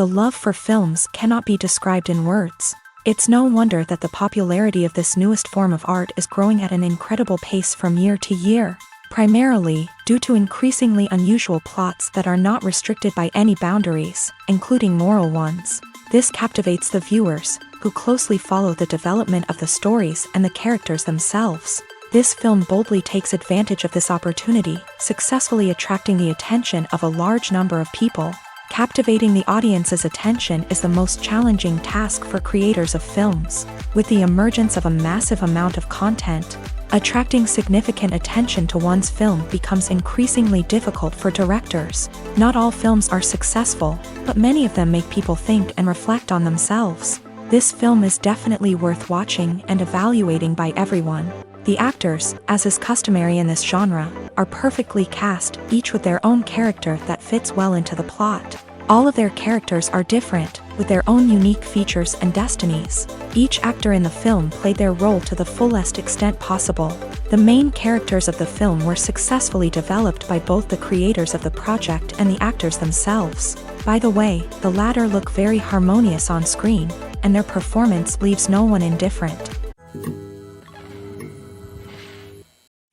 The love for films cannot be described in words. It's no wonder that the popularity of this newest form of art is growing at an incredible pace from year to year, primarily due to increasingly unusual plots that are not restricted by any boundaries, including moral ones. This captivates the viewers, who closely follow the development of the stories and the characters themselves. This film boldly takes advantage of this opportunity, successfully attracting the attention of a large number of people. Captivating the audience's attention is the most challenging task for creators of films. With the emergence of a massive amount of content, attracting significant attention to one's film becomes increasingly difficult for directors. Not all films are successful, but many of them make people think and reflect on themselves. This film is definitely worth watching and evaluating by everyone. The actors, as is customary in this genre, are perfectly cast, each with their own character that fits well into the plot. All of their characters are different, with their own unique features and destinies. Each actor in the film played their role to the fullest extent possible. The main characters of the film were successfully developed by both the creators of the project and the actors themselves. By the way, the latter look very harmonious on screen, and their performance leaves no one indifferent.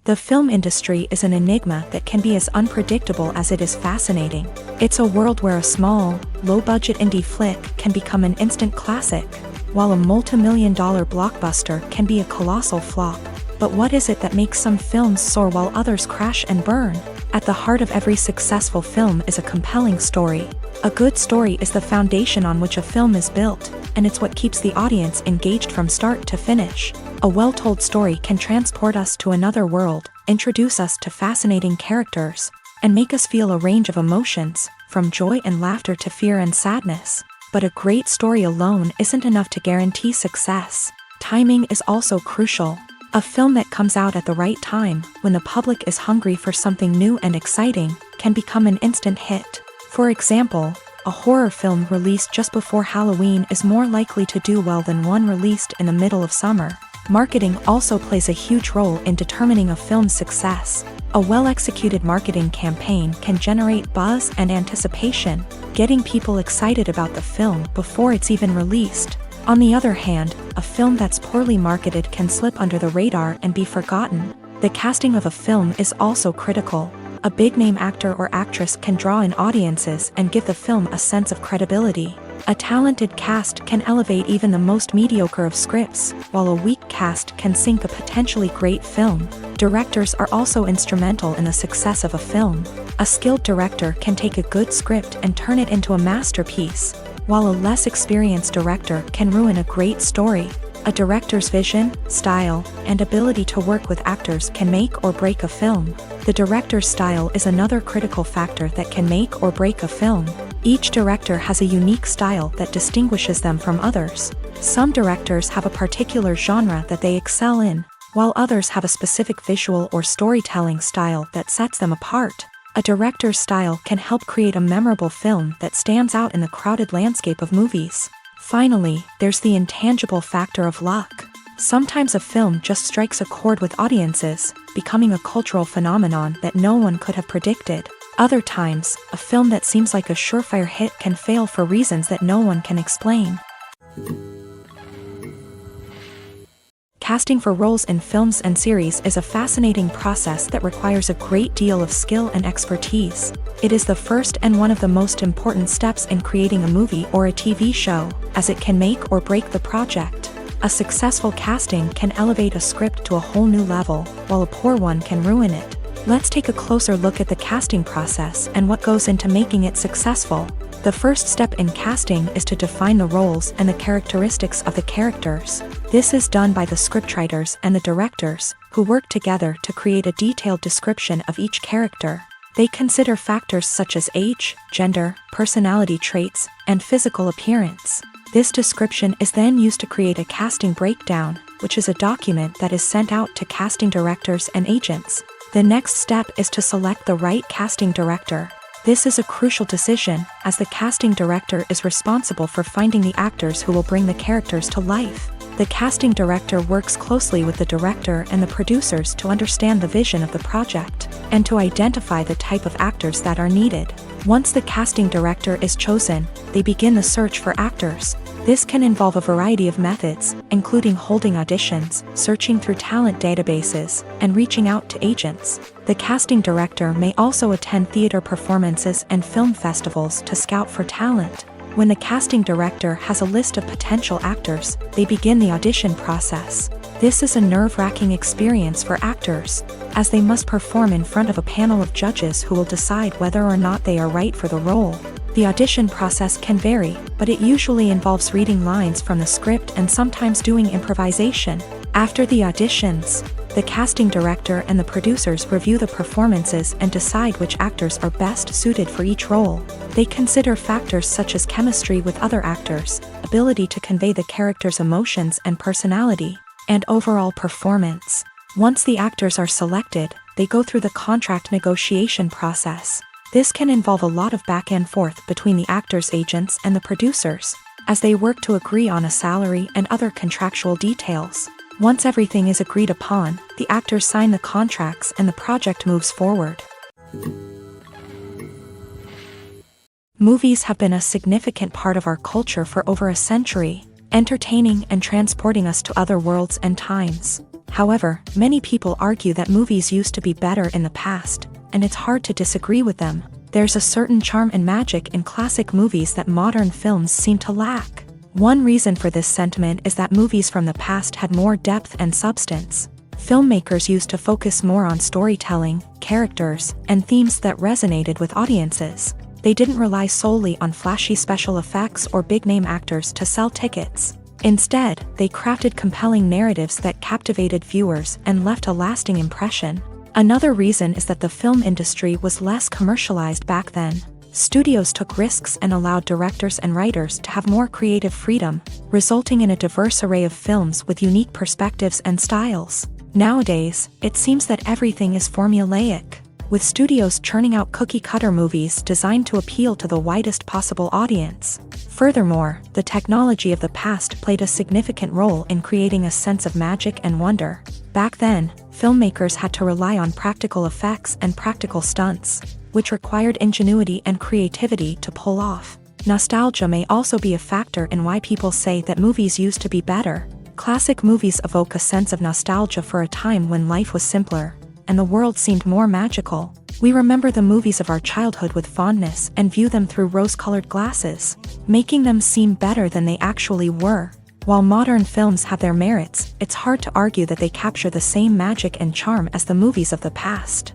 The film industry is an enigma that can be as unpredictable as it is fascinating. It's a world where a small, low-budget indie flick can become an instant classic, while a multi-million-dollar blockbuster can be a colossal flop. But what is it that makes some films soar while others crash and burn? At the heart of every successful film is a compelling story. A good story is the foundation on which a film is built, and it's what keeps the audience engaged from start to finish. A well-told story can transport us to another world, introduce us to fascinating characters, and make us feel a range of emotions, from joy and laughter to fear and sadness. But a great story alone isn't enough to guarantee success. Timing is also crucial. A film that comes out at the right time, when the public is hungry for something new and exciting, can become an instant hit. For example, a horror film released just before Halloween is more likely to do well than one released in the middle of summer. Marketing also plays a huge role in determining a film's success. A well-executed marketing campaign can generate buzz and anticipation, getting people excited about the film before it's even released. On the other hand, a film that's poorly marketed can slip under the radar and be forgotten. The casting of a film is also critical. A big-name actor or actress can draw in audiences and give the film a sense of credibility. A talented cast can elevate even the most mediocre of scripts, while a weak cast can sink a potentially great film. Directors are also instrumental in the success of a film. A skilled director can take a good script and turn it into a masterpiece, while a less experienced director can ruin a great story. A director's vision, style, and ability to work with actors can make or break a film. The director's style is another critical factor that can make or break a film. Each director has a unique style that distinguishes them from others. Some directors have a particular genre that they excel in, while others have a specific visual or storytelling style that sets them apart. A director's style can help create a memorable film that stands out in the crowded landscape of movies. Finally, there's the intangible factor of luck. Sometimes a film just strikes a chord with audiences, becoming a cultural phenomenon that no one could have predicted. Other times, a film that seems like a surefire hit can fail for reasons that no one can explain. Casting for roles in films and series is a fascinating process that requires a great deal of skill and expertise. It is the first and one of the most important steps in creating a movie or a TV show, as it can make or break the project. A successful casting can elevate a script to a whole new level, while a poor one can ruin it. Let's take a closer look at the casting process and what goes into making it successful. The first step in casting is to define the roles and the characteristics of the characters. This is done by the scriptwriters and the directors, who work together to create a detailed description of each character. They consider factors such as age, gender, personality traits, and physical appearance. This description is then used to create a casting breakdown, which is a document that is sent out to casting directors and agents. The next step is to select the right casting director. This is a crucial decision, as the casting director is responsible for finding the actors who will bring the characters to life. The casting director works closely with the director and the producers to understand the vision of the project, and to identify the type of actors that are needed. Once the casting director is chosen, they begin the search for actors. This can involve a variety of methods, including holding auditions, searching through talent databases, and reaching out to agents. The casting director may also attend theater performances and film festivals to scout for talent. When the casting director has a list of potential actors, they begin the audition process. This is a nerve-wracking experience for actors, as they must perform in front of a panel of judges who will decide whether or not they are right for the role. The audition process can vary, but it usually involves reading lines from the script and sometimes doing improvisation. After the auditions, the casting director and the producers review the performances and decide which actors are best suited for each role. They consider factors such as chemistry with other actors, ability to convey the character's emotions and personality, and overall performance. Once the actors are selected, they go through the contract negotiation process. This can involve a lot of back and forth between the actors' agents and the producers, as they work to agree on a salary and other contractual details. Once everything is agreed upon, the actors sign the contracts and the project moves forward. Movies have been a significant part of our culture for over a century, entertaining and transporting us to other worlds and times. However, many people argue that movies used to be better in the past, and it's hard to disagree with them. There's a certain charm and magic in classic movies that modern films seem to lack. One reason for this sentiment is that movies from the past had more depth and substance. Filmmakers used to focus more on storytelling, characters, and themes that resonated with audiences. They didn't rely solely on flashy special effects or big-name actors to sell tickets. Instead, they crafted compelling narratives that captivated viewers and left a lasting impression. Another reason is that the film industry was less commercialized back then. Studios took risks and allowed directors and writers to have more creative freedom, resulting in a diverse array of films with unique perspectives and styles. Nowadays, it seems that everything is formulaic, with studios churning out cookie-cutter movies designed to appeal to the widest possible audience. Furthermore, the technology of the past played a significant role in creating a sense of magic and wonder. Back then, filmmakers had to rely on practical effects and practical stunts, which required ingenuity and creativity to pull off. Nostalgia may also be a factor in why people say that movies used to be better. Classic movies evoke a sense of nostalgia for a time when life was simpler, and the world seemed more magical. We remember the movies of our childhood with fondness and view them through rose-colored glasses, making them seem better than they actually were. While modern films have their merits, it's hard to argue that they capture the same magic and charm as the movies of the past.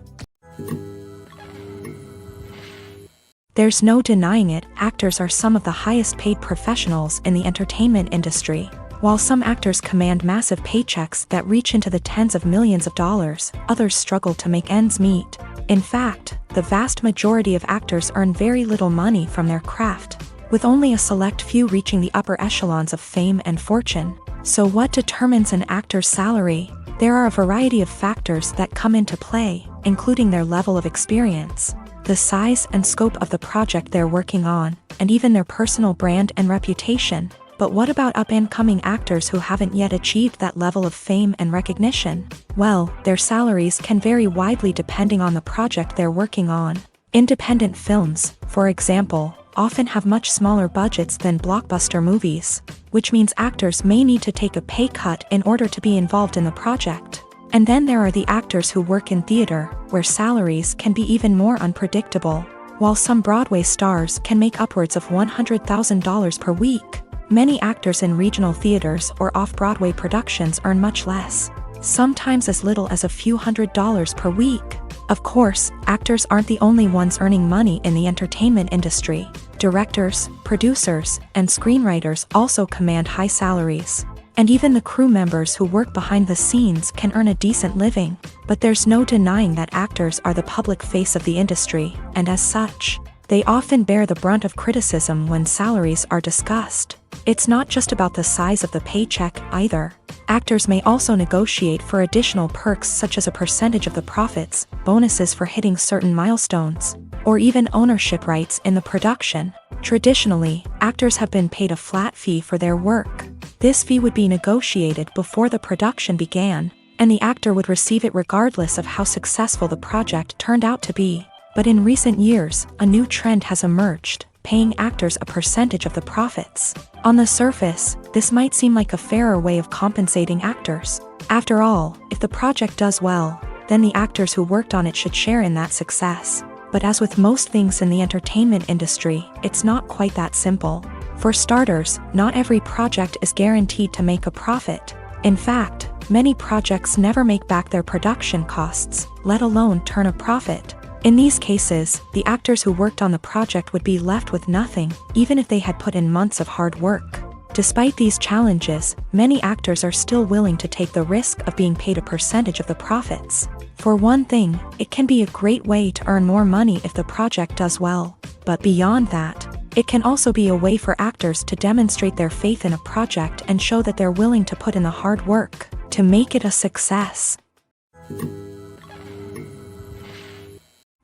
There's no denying it, actors are some of the highest-paid professionals in the entertainment industry. While some actors command massive paychecks that reach into the tens of millions of dollars, others struggle to make ends meet. In fact, the vast majority of actors earn very little money from their craft, with only a select few reaching the upper echelons of fame and fortune. So what determines an actor's salary? There are a variety of factors that come into play, including their level of experience, the size and scope of the project they're working on, and even their personal brand and reputation. But what about up-and-coming actors who haven't yet achieved that level of fame and recognition? Well, their salaries can vary widely depending on the project they're working on. Independent films, for example, often have much smaller budgets than blockbuster movies, which means actors may need to take a pay cut in order to be involved in the project. And then there are the actors who work in theater, where salaries can be even more unpredictable. While some Broadway stars can make upwards of $100,000 per week, many actors in regional theaters or off-Broadway productions earn much less, sometimes as little as a few $100s per week. Of course, actors aren't the only ones earning money in the entertainment industry. Directors, producers, and screenwriters also command high salaries. And even the crew members who work behind the scenes can earn a decent living. But there's no denying that actors are the public face of the industry, and as such, they often bear the brunt of criticism when salaries are discussed. It's not just about the size of the paycheck, either. Actors may also negotiate for additional perks such as a percentage of the profits, bonuses for hitting certain milestones, or even ownership rights in the production. Traditionally, actors have been paid a flat fee for their work. This fee would be negotiated before the production began, and the actor would receive it regardless of how successful the project turned out to be. But in recent years, a new trend has emerged, paying actors a percentage of the profits. On the surface, this might seem like a fairer way of compensating actors. After all, if the project does well, then the actors who worked on it should share in that success. But as with most things in the entertainment industry, it's not quite that simple. For starters, not every project is guaranteed to make a profit. In fact, many projects never make back their production costs, let alone turn a profit. In these cases, the actors who worked on the project would be left with nothing, even if they had put in months of hard work. Despite these challenges, many actors are still willing to take the risk of being paid a percentage of the profits. For one thing, it can be a great way to earn more money if the project does well. But beyond that, it can also be a way for actors to demonstrate their faith in a project and show that they're willing to put in the hard work to make it a success.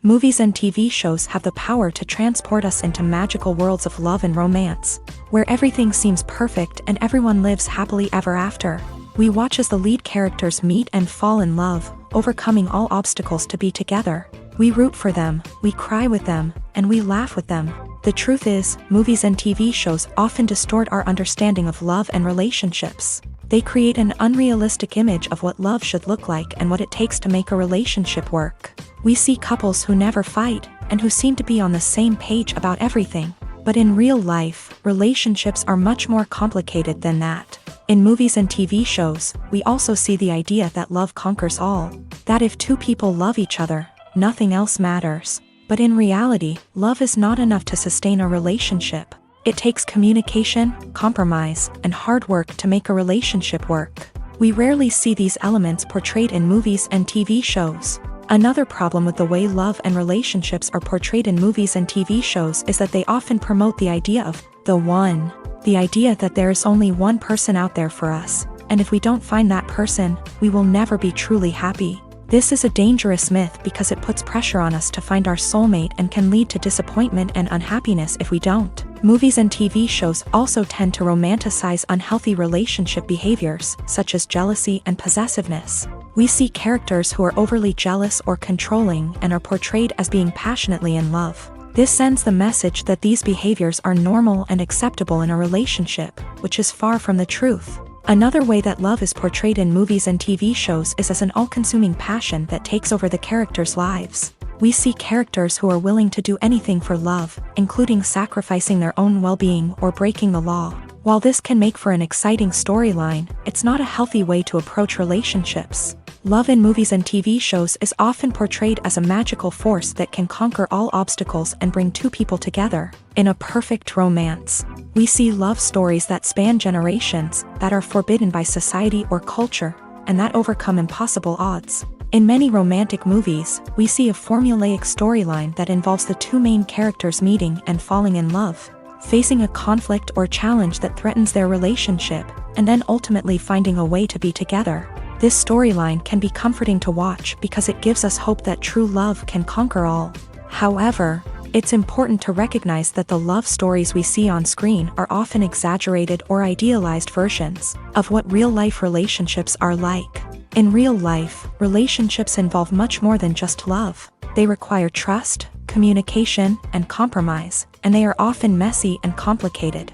Movies and TV shows have the power to transport us into magical worlds of love and romance, where everything seems perfect and everyone lives happily ever after. We watch as the lead characters meet and fall in love, overcoming all obstacles to be together. We root for them, we cry with them, and we laugh with them. The truth is, movies and TV shows often distort our understanding of love and relationships. They create an unrealistic image of what love should look like and what it takes to make a relationship work. We see couples who never fight, and who seem to be on the same page about everything. But in real life, relationships are much more complicated than that. In movies and TV shows, we also see the idea that love conquers all. That if two people love each other, nothing else matters. But in reality, love is not enough to sustain a relationship. It takes communication, compromise, and hard work to make a relationship work. We rarely see these elements portrayed in movies and TV shows. Another problem with the way love and relationships are portrayed in movies and TV shows is that they often promote the idea of the one. The idea that there is only one person out there for us, and if we don't find that person, we will never be truly happy. This is a dangerous myth because it puts pressure on us to find our soulmate and can lead to disappointment and unhappiness if we don't. Movies and TV shows also tend to romanticize unhealthy relationship behaviors, such as jealousy and possessiveness. We see characters who are overly jealous or controlling and are portrayed as being passionately in love. This sends the message that these behaviors are normal and acceptable in a relationship, which is far from the truth. Another way that love is portrayed in movies and TV shows is as an all-consuming passion that takes over the characters' lives. We see characters who are willing to do anything for love, including sacrificing their own well-being or breaking the law. While this can make for an exciting storyline, it's not a healthy way to approach relationships. Love in movies and TV shows is often portrayed as a magical force that can conquer all obstacles and bring two people together in a perfect romance. We see love stories that span generations, that are forbidden by society or culture, and that overcome impossible odds. In many romantic movies, we see a formulaic storyline that involves the two main characters meeting and falling in love, facing a conflict or challenge that threatens their relationship, and then ultimately finding a way to be together. This storyline can be comforting to watch because it gives us hope that true love can conquer all. However, it's important to recognize that the love stories we see on screen are often exaggerated or idealized versions of what real-life relationships are like. In real life, relationships involve much more than just love. They require trust, communication, and compromise, and they are often messy and complicated.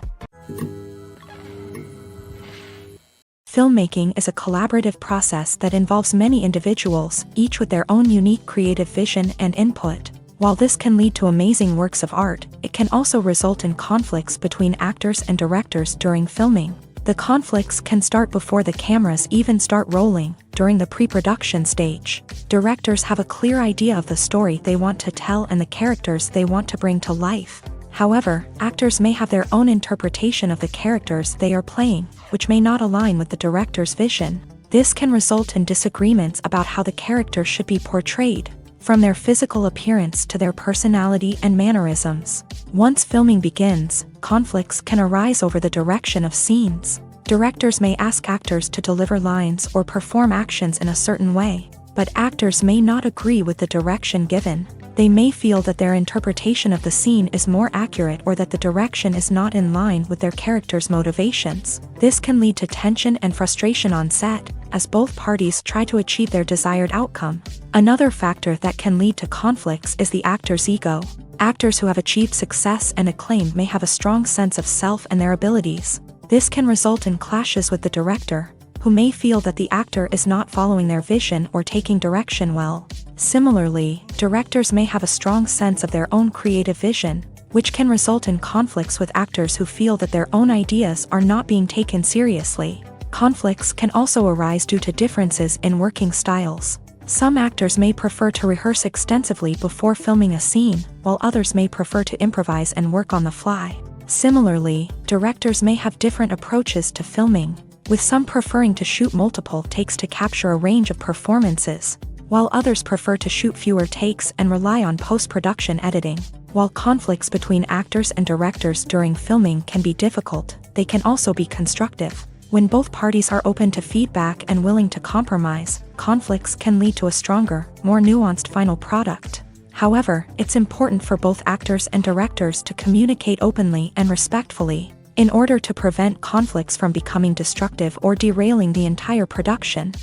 Filmmaking is a collaborative process that involves many individuals, each with their own unique creative vision and input. While this can lead to amazing works of art, it can also result in conflicts between actors and directors during filming. The conflicts can start before the cameras even start rolling, during the pre-production stage. Directors have a clear idea of the story they want to tell and the characters they want to bring to life. However, actors may have their own interpretation of the characters they are playing, which may not align with the director's vision. This can result in disagreements about how the characters should be portrayed, from their physical appearance to their personality and mannerisms. Once filming begins, conflicts can arise over the direction of scenes. Directors may ask actors to deliver lines or perform actions in a certain way, but actors may not agree with the direction given. They may feel that their interpretation of the scene is more accurate or that the direction is not in line with their character's motivations. This can lead to tension and frustration on set, as both parties try to achieve their desired outcome. Another factor that can lead to conflicts is the actor's ego. Actors who have achieved success and acclaim may have a strong sense of self and their abilities. This can result in clashes with the director, who may feel that the actor is not following their vision or taking direction well. Similarly, directors may have a strong sense of their own creative vision, which can result in conflicts with actors who feel that their own ideas are not being taken seriously. Conflicts can also arise due to differences in working styles. Some actors may prefer to rehearse extensively before filming a scene, while others may prefer to improvise and work on the fly. Similarly, directors may have different approaches to filming, with some preferring to shoot multiple takes to capture a range of performances, while others prefer to shoot fewer takes and rely on post-production editing. While conflicts between actors and directors during filming can be difficult, they can also be constructive. When both parties are open to feedback and willing to compromise, conflicts can lead to a stronger, more nuanced final product. However, it's important for both actors and directors to communicate openly and respectfully, in order to prevent conflicts from becoming destructive or derailing the entire production.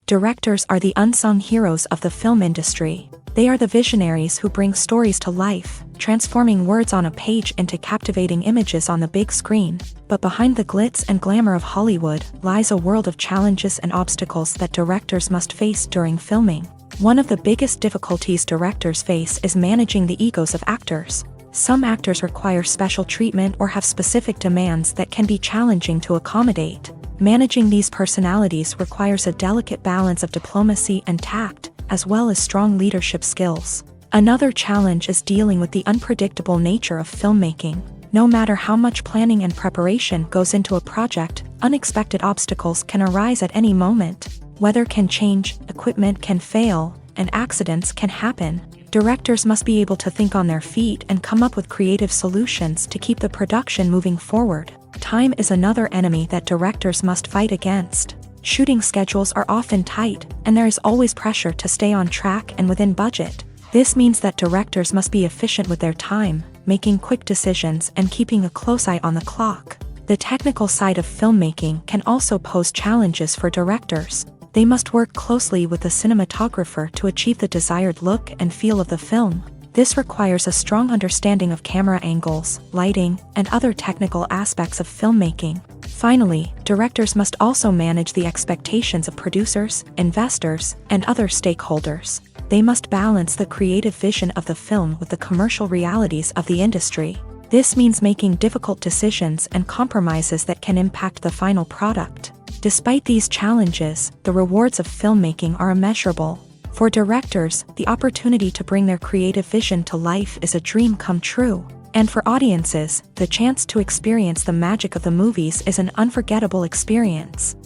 Directors are the unsung heroes of the film industry. They are the visionaries who bring stories to life, transforming words on a page into captivating images on the big screen. But behind the glitz and glamour of Hollywood lies a world of challenges and obstacles that directors must face during filming. One of the biggest difficulties directors face is managing the egos of actors. Some actors require special treatment or have specific demands that can be challenging to accommodate. Managing these personalities requires a delicate balance of diplomacy and tact, as well as strong leadership skills. Another challenge is dealing with the unpredictable nature of filmmaking. No matter how much planning and preparation goes into a project, unexpected obstacles can arise at any moment. Weather can change, equipment can fail, and accidents can happen. Directors must be able to think on their feet and come up with creative solutions to keep the production moving forward. Time is another enemy that directors must fight against. Shooting schedules are often tight, and there is always pressure to stay on track and within budget. This means that directors must be efficient with their time, making quick decisions and keeping a close eye on the clock. The technical side of filmmaking can also pose challenges for directors. They must work closely with the cinematographer to achieve the desired look and feel of the film. This requires a strong understanding of camera angles, lighting, and other technical aspects of filmmaking. Finally, directors must also manage the expectations of producers, investors, and other stakeholders. They must balance the creative vision of the film with the commercial realities of the industry. This means making difficult decisions and compromises that can impact the final product. Despite these challenges, the rewards of filmmaking are immeasurable. For directors, the opportunity to bring their creative vision to life is a dream come true. And for audiences, the chance to experience the magic of the movies is an unforgettable experience.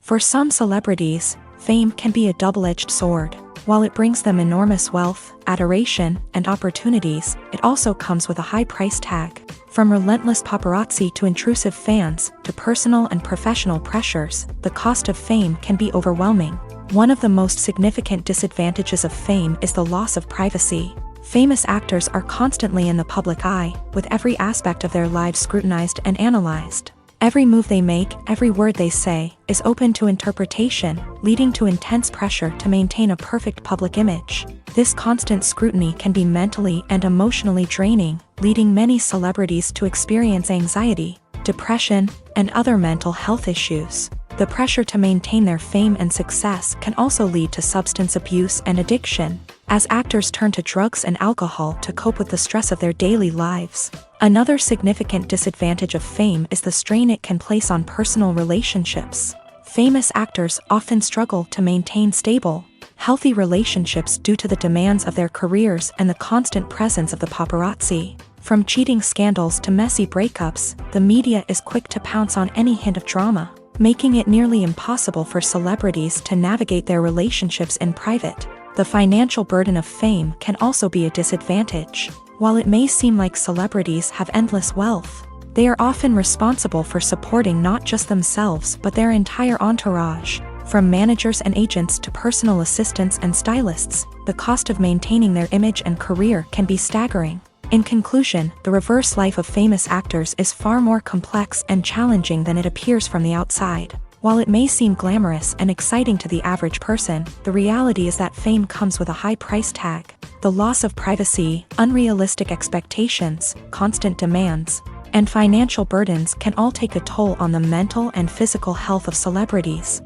For some celebrities, fame can be a double-edged sword. While it brings them enormous wealth, adoration, and opportunities, it also comes with a high price tag. From relentless paparazzi to intrusive fans, to personal and professional pressures, the cost of fame can be overwhelming. One of the most significant disadvantages of fame is the loss of privacy. Famous actors are constantly in the public eye, with every aspect of their lives scrutinized and analyzed. Every move they make, every word they say, is open to interpretation, leading to intense pressure to maintain a perfect public image. This constant scrutiny can be mentally and emotionally draining, leading many celebrities to experience anxiety, depression, and other mental health issues. The pressure to maintain their fame and success can also lead to substance abuse and addiction, as actors turn to drugs and alcohol to cope with the stress of their daily lives. Another significant disadvantage of fame is the strain it can place on personal relationships. Famous actors often struggle to maintain stable, healthy relationships due to the demands of their careers and the constant presence of the paparazzi. From cheating scandals to messy breakups, the media is quick to pounce on any hint of drama, making it nearly impossible for celebrities to navigate their relationships in private. The financial burden of fame can also be a disadvantage. While it may seem like celebrities have endless wealth, They are often responsible for supporting not just themselves but their entire entourage. From managers and agents to personal assistants and stylists, the cost of maintaining their image and career can be staggering. In conclusion, the reverse life of famous actors is far more complex and challenging than it appears from the outside. While it may seem glamorous and exciting to the average person, the reality is that fame comes with a high price tag. The loss of privacy, unrealistic expectations, constant demands, and financial burdens can all take a toll on the mental and physical health of celebrities.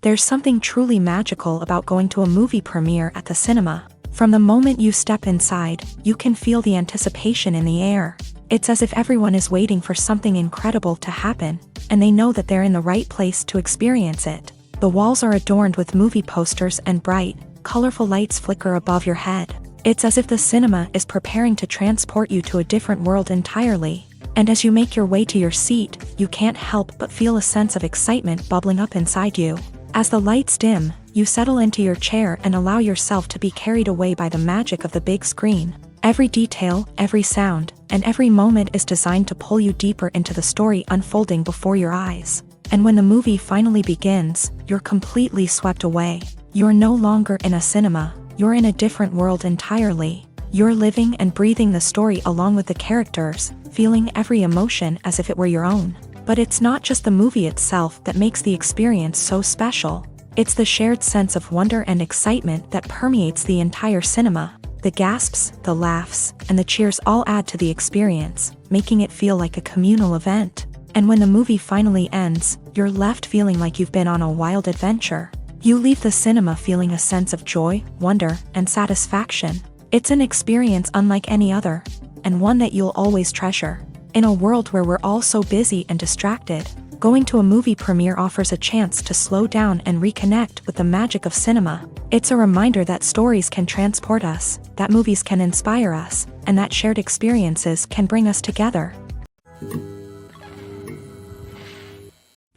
There's something truly magical about going to a movie premiere at the cinema. From the moment you step inside, you can feel the anticipation in the air. It's as if everyone is waiting for something incredible to happen, and they know that they're in the right place to experience it. The walls are adorned with movie posters and bright, colorful lights flicker above your head. It's as if the cinema is preparing to transport you to a different world entirely. And as you make your way to your seat, you can't help but feel a sense of excitement bubbling up inside you. As the lights dim, you settle into your chair and allow yourself to be carried away by the magic of the big screen. Every detail, every sound, and every moment is designed to pull you deeper into the story unfolding before your eyes. And when the movie finally begins, you're completely swept away. You're no longer in a cinema, you're in a different world entirely. You're living and breathing the story along with the characters, feeling every emotion as if it were your own. But it's not just the movie itself that makes the experience so special. It's the shared sense of wonder and excitement that permeates the entire cinema. The gasps, the laughs, and the cheers all add to the experience, making it feel like a communal event. And when the movie finally ends, you're left feeling like you've been on a wild adventure. You leave the cinema feeling a sense of joy, wonder, and satisfaction. It's an experience unlike any other, and one that you'll always treasure. In a world where we're all so busy and distracted, going to a movie premiere offers a chance to slow down and reconnect with the magic of cinema. It's a reminder that stories can transport us, that movies can inspire us, and that shared experiences can bring us together.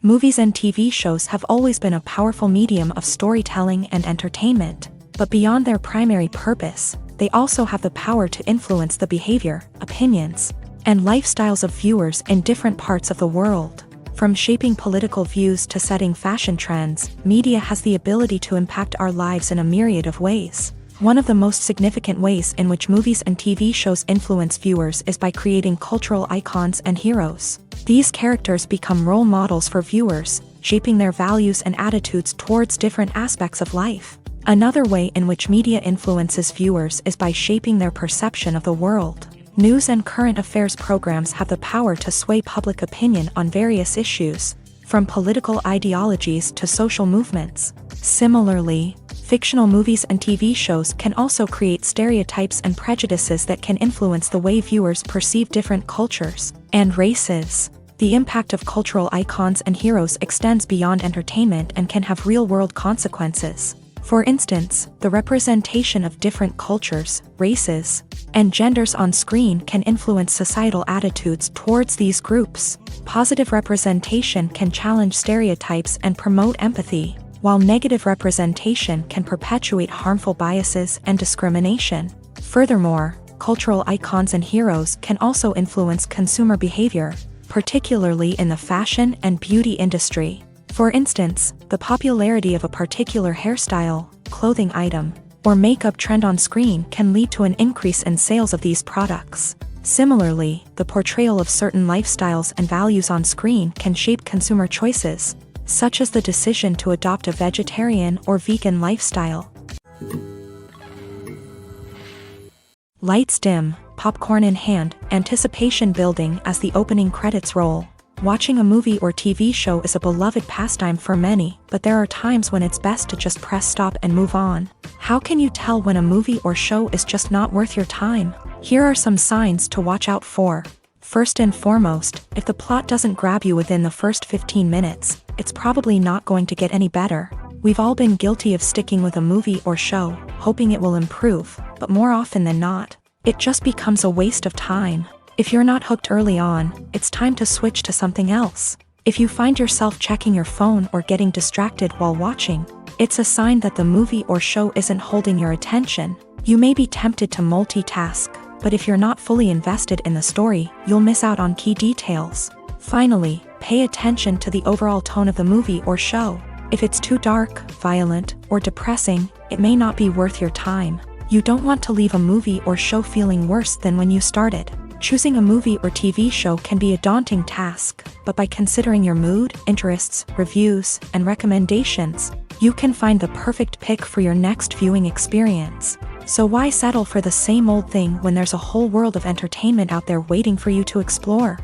Movies and TV shows have always been a powerful medium of storytelling and entertainment, but beyond their primary purpose, they also have the power to influence the behavior, opinions, and lifestyles of viewers in different parts of the world. From shaping political views to setting fashion trends, media has the ability to impact our lives in a myriad of ways. One of the most significant ways in which movies and TV shows influence viewers is by creating cultural icons and heroes. These characters become role models for viewers, shaping their values and attitudes towards different aspects of life. Another way in which media influences viewers is by shaping their perception of the world. News and current affairs programs have the power to sway public opinion on various issues, from political ideologies to social movements. Similarly, fictional movies and TV shows can also create stereotypes and prejudices that can influence the way viewers perceive different cultures and races. The impact of cultural icons and heroes extends beyond entertainment and can have real-world consequences. For instance, the representation of different cultures, races, and genders on screen can influence societal attitudes towards these groups. Positive representation can challenge stereotypes and promote empathy, while negative representation can perpetuate harmful biases and discrimination. Furthermore, cultural icons and heroes can also influence consumer behavior, particularly in the fashion and beauty industry. For instance, the popularity of a particular hairstyle, clothing item, or makeup trend on screen can lead to an increase in sales of these products. Similarly, the portrayal of certain lifestyles and values on screen can shape consumer choices, such as the decision to adopt a vegetarian or vegan lifestyle. Lights dim, popcorn in hand, anticipation building as the opening credits roll. Watching a movie or TV show is a beloved pastime for many, but there are times when it's best to just press stop and move on. How can you tell when a movie or show is just not worth your time? Here are some signs to watch out for. First and foremost, if the plot doesn't grab you within the first 15 minutes, it's probably not going to get any better. We've all been guilty of sticking with a movie or show, hoping it will improve, but more often than not, it just becomes a waste of time. If you're not hooked early on, it's time to switch to something else. If you find yourself checking your phone or getting distracted while watching, it's a sign that the movie or show isn't holding your attention. You may be tempted to multitask, but if you're not fully invested in the story, you'll miss out on key details. Finally, pay attention to the overall tone of the movie or show. If it's too dark, violent, or depressing, it may not be worth your time. You don't want to leave a movie or show feeling worse than when you started. Choosing a movie or TV show can be a daunting task, but by considering your mood, interests, reviews, and recommendations, you can find the perfect pick for your next viewing experience. So why settle for the same old thing when there's a whole world of entertainment out there waiting for you to explore?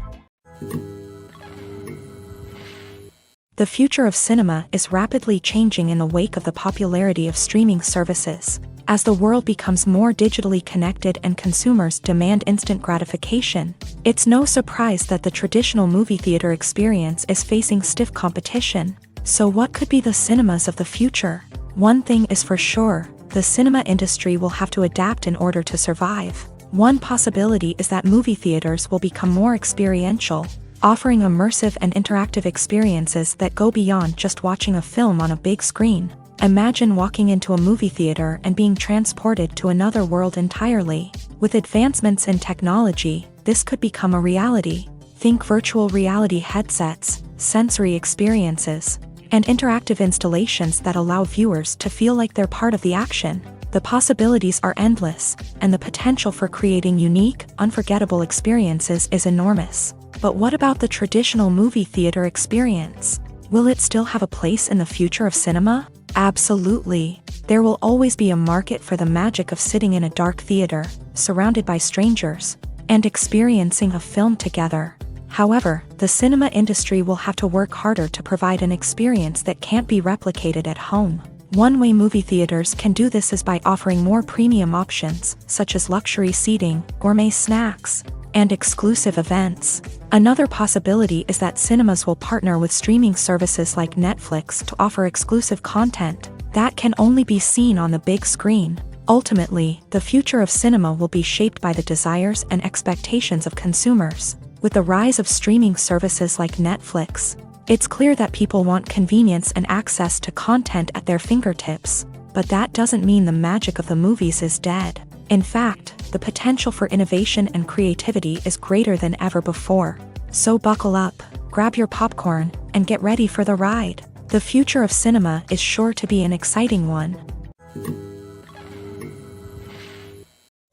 The future of cinema is rapidly changing in the wake of the popularity of streaming services. As the world becomes more digitally connected and consumers demand instant gratification, it's no surprise that the traditional movie theater experience is facing stiff competition. So what could be the cinemas of the future? One thing is for sure, the cinema industry will have to adapt in order to survive. One possibility is that movie theaters will become more experiential, offering immersive and interactive experiences that go beyond just watching a film on a big screen. Imagine walking into a movie theater and being transported to another world entirely. With advancements in technology, this could become a reality. Think virtual reality headsets, sensory experiences, and interactive installations that allow viewers to feel like they're part of the action. The possibilities are endless, and the potential for creating unique, unforgettable experiences is enormous. But what about the traditional movie theater experience? Will it still have a place in the future of cinema? Absolutely. There will always be a market for the magic of sitting in a dark theater, surrounded by strangers, and experiencing a film together. However, the cinema industry will have to work harder to provide an experience that can't be replicated at home. One way movie theaters can do this is by offering more premium options, such as luxury seating, gourmet snacks, and exclusive events. Another possibility is that cinemas will partner with streaming services like Netflix to offer exclusive content that can only be seen on the big screen. Ultimately, the future of cinema will be shaped by the desires and expectations of consumers. With the rise of streaming services like Netflix, it's clear that people want convenience and access to content at their fingertips. But that doesn't mean the magic of the movies is dead. In fact, the potential for innovation and creativity is greater than ever before. So buckle up, grab your popcorn, and get ready for the ride. The future of cinema is sure to be an exciting one.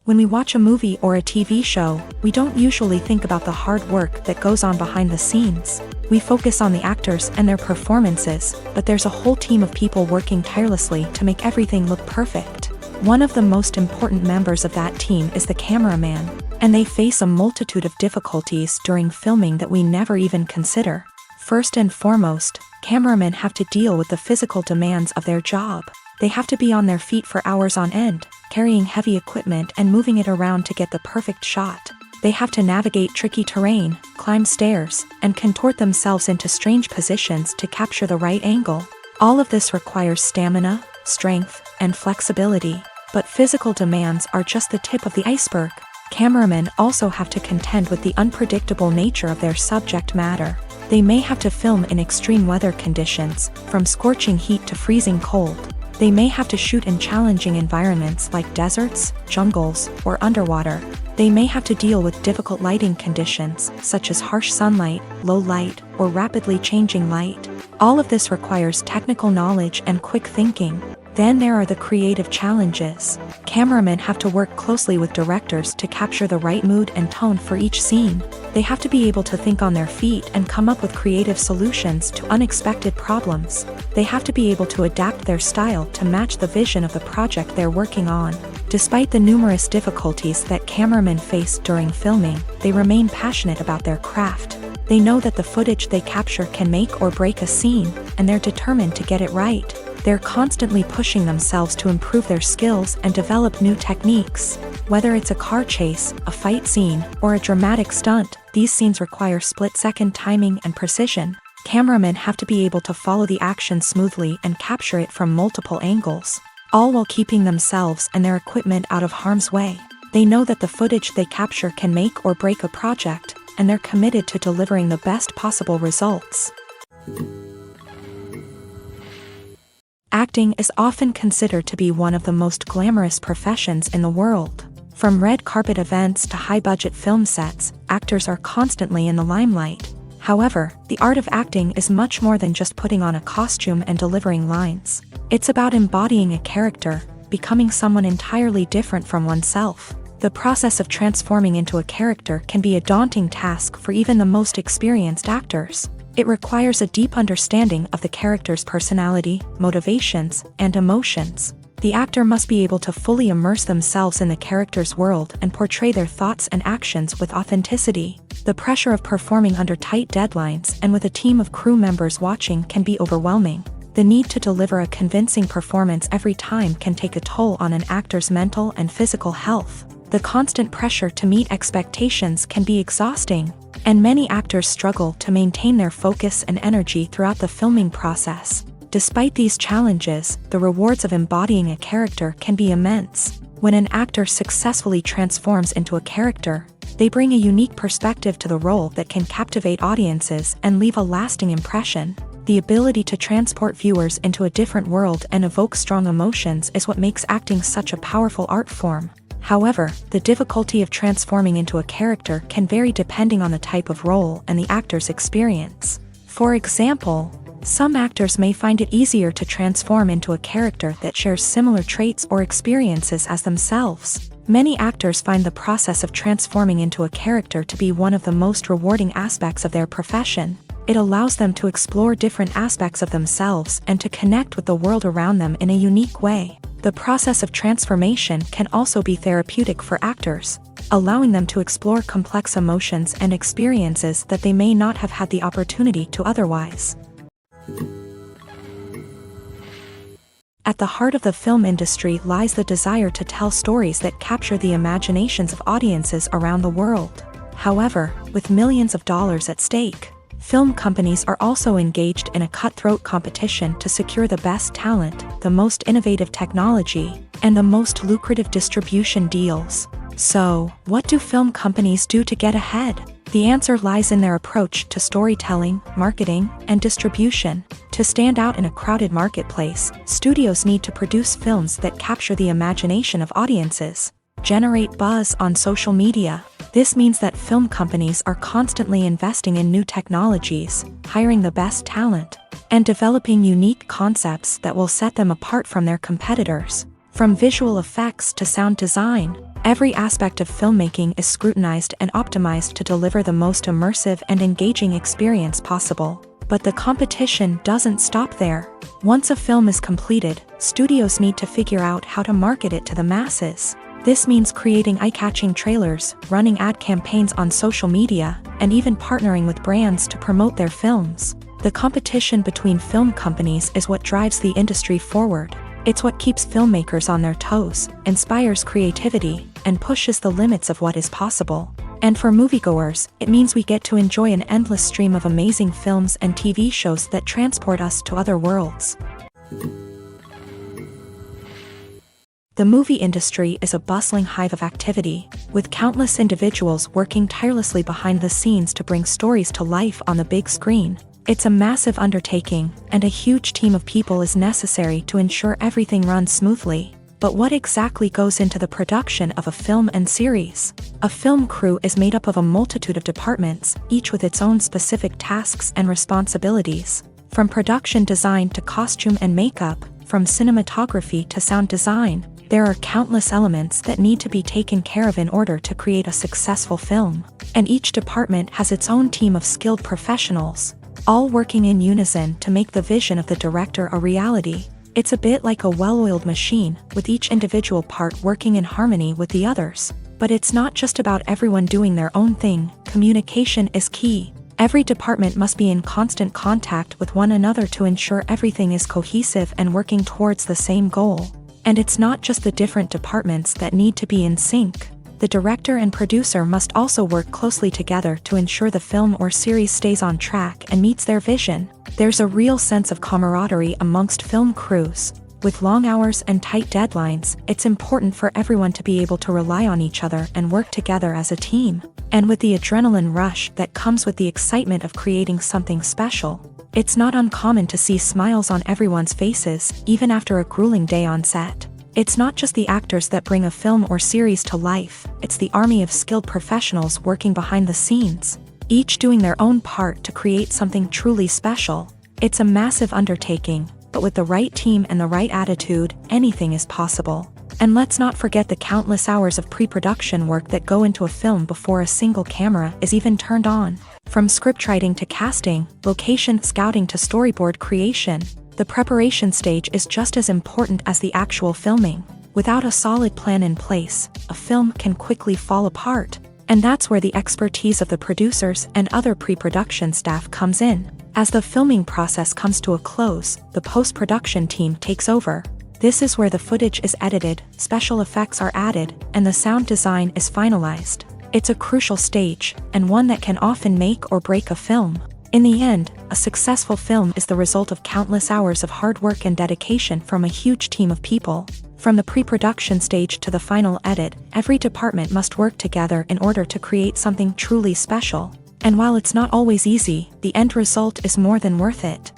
When we watch a movie or a TV show, we don't usually think about the hard work that goes on behind the scenes. We focus on the actors and their performances, but there's a whole team of people working tirelessly to make everything look perfect. One of the most important members of that team is the cameraman, and they face a multitude of difficulties during filming that we never even consider. First and foremost, cameramen have to deal with the physical demands of their job. They have to be on their feet for hours on end, carrying heavy equipment and moving it around to get the perfect shot. They have to navigate tricky terrain, climb stairs, and contort themselves into strange positions to capture the right angle. All of this requires stamina, strength, and flexibility. But physical demands are just the tip of the iceberg. Cameramen also have to contend with the unpredictable nature of their subject matter. They may have to film in extreme weather conditions, from scorching heat to freezing cold. They may have to shoot in challenging environments like deserts, jungles, or underwater. They may have to deal with difficult lighting conditions, such as harsh sunlight, low light, or rapidly changing light. All of this requires technical knowledge and quick thinking. Then there are the creative challenges. Cameramen have to work closely with directors to capture the right mood and tone for each scene. They have to be able to think on their feet and come up with creative solutions to unexpected problems. They have to be able to adapt their style to match the vision of the project they're working on. Despite the numerous difficulties that cameramen face during filming, they remain passionate about their craft. They know that the footage they capture can make or break a scene, and they're determined to get it right. They're constantly pushing themselves to improve their skills and develop new techniques. Whether it's a car chase, a fight scene, or a dramatic stunt, these scenes require split-second timing and precision. Cameramen have to be able to follow the action smoothly and capture it from multiple angles, all while keeping themselves and their equipment out of harm's way. They know that the footage they capture can make or break a project, and they're committed to delivering the best possible results. Acting is often considered to be one of the most glamorous professions in the world. From red carpet events to high-budget film sets, actors are constantly in the limelight. However, the art of acting is much more than just putting on a costume and delivering lines. It's about embodying a character, becoming someone entirely different from oneself. The process of transforming into a character can be a daunting task for even the most experienced actors. It requires a deep understanding of the character's personality, motivations, and emotions. The actor must be able to fully immerse themselves in the character's world and portray their thoughts and actions with authenticity. The pressure of performing under tight deadlines and with a team of crew members watching can be overwhelming. The need to deliver a convincing performance every time can take a toll on an actor's mental and physical health. The constant pressure to meet expectations can be exhausting, and many actors struggle to maintain their focus and energy throughout the filming process. Despite these challenges, the rewards of embodying a character can be immense. When an actor successfully transforms into a character, they bring a unique perspective to the role that can captivate audiences and leave a lasting impression. The ability to transport viewers into a different world and evoke strong emotions is what makes acting such a powerful art form. However, the difficulty of transforming into a character can vary depending on the type of role and the actor's experience. For example, some actors may find it easier to transform into a character that shares similar traits or experiences as themselves. Many actors find the process of transforming into a character to be one of the most rewarding aspects of their profession. It allows them to explore different aspects of themselves and to connect with the world around them in a unique way. The process of transformation can also be therapeutic for actors, allowing them to explore complex emotions and experiences that they may not have had the opportunity to otherwise. At the heart of the film industry lies the desire to tell stories that capture the imaginations of audiences around the world. However, with millions of dollars at stake, film companies are also engaged in a cutthroat competition to secure the best talent, the most innovative technology, and the most lucrative distribution deals. So, what do film companies do to get ahead? The answer lies in their approach to storytelling, marketing, and distribution. To stand out in a crowded marketplace, studios need to produce films that capture the imagination of audiences, generate buzz on social media. This means that film companies are constantly investing in new technologies, hiring the best talent, and developing unique concepts that will set them apart from their competitors. From visual effects to sound design, every aspect of filmmaking is scrutinized and optimized to deliver the most immersive and engaging experience possible. But the competition doesn't stop there. Once a film is completed, studios need to figure out how to market it to the masses. This means creating eye-catching trailers, running ad campaigns on social media, and even partnering with brands to promote their films. The competition between film companies is what drives the industry forward. It's what keeps filmmakers on their toes, inspires creativity, and pushes the limits of what is possible. And for moviegoers, it means we get to enjoy an endless stream of amazing films and TV shows that transport us to other worlds. The movie industry is a bustling hive of activity, with countless individuals working tirelessly behind the scenes to bring stories to life on the big screen. It's a massive undertaking, and a huge team of people is necessary to ensure everything runs smoothly. But what exactly goes into the production of a film and series? A film crew is made up of a multitude of departments, each with its own specific tasks and responsibilities. From production design to costume and makeup, from cinematography to sound design, there are countless elements that need to be taken care of in order to create a successful film. And each department has its own team of skilled professionals, all working in unison to make the vision of the director a reality. It's a bit like a well-oiled machine, with each individual part working in harmony with the others. But it's not just about everyone doing their own thing. Communication is key. Every department must be in constant contact with one another to ensure everything is cohesive and working towards the same goal. And it's not just the different departments that need to be in sync. The director and producer must also work closely together to ensure the film or series stays on track and meets their vision. There's a real sense of camaraderie amongst film crews. With long hours and tight deadlines, it's important for everyone to be able to rely on each other and work together as a team. And with the adrenaline rush that comes with the excitement of creating something special, it's not uncommon to see smiles on everyone's faces, even after a grueling day on set. It's not just the actors that bring a film or series to life, it's the army of skilled professionals working behind the scenes, each doing their own part to create something truly special. It's a massive undertaking, but with the right team and the right attitude, anything is possible. And let's not forget the countless hours of pre-production work that go into a film before a single camera is even turned on. From scriptwriting to casting, location scouting to storyboard creation, the preparation stage is just as important as the actual filming. Without a solid plan in place, a film can quickly fall apart. And that's where the expertise of the producers and other pre-production staff comes in. As the filming process comes to a close, the post-production team takes over. This is where the footage is edited, special effects are added, and the sound design is finalized. It's a crucial stage, and one that can often make or break a film. In the end, a successful film is the result of countless hours of hard work and dedication from a huge team of people. From the pre-production stage to the final edit, every department must work together in order to create something truly special. And while it's not always easy, the end result is more than worth it.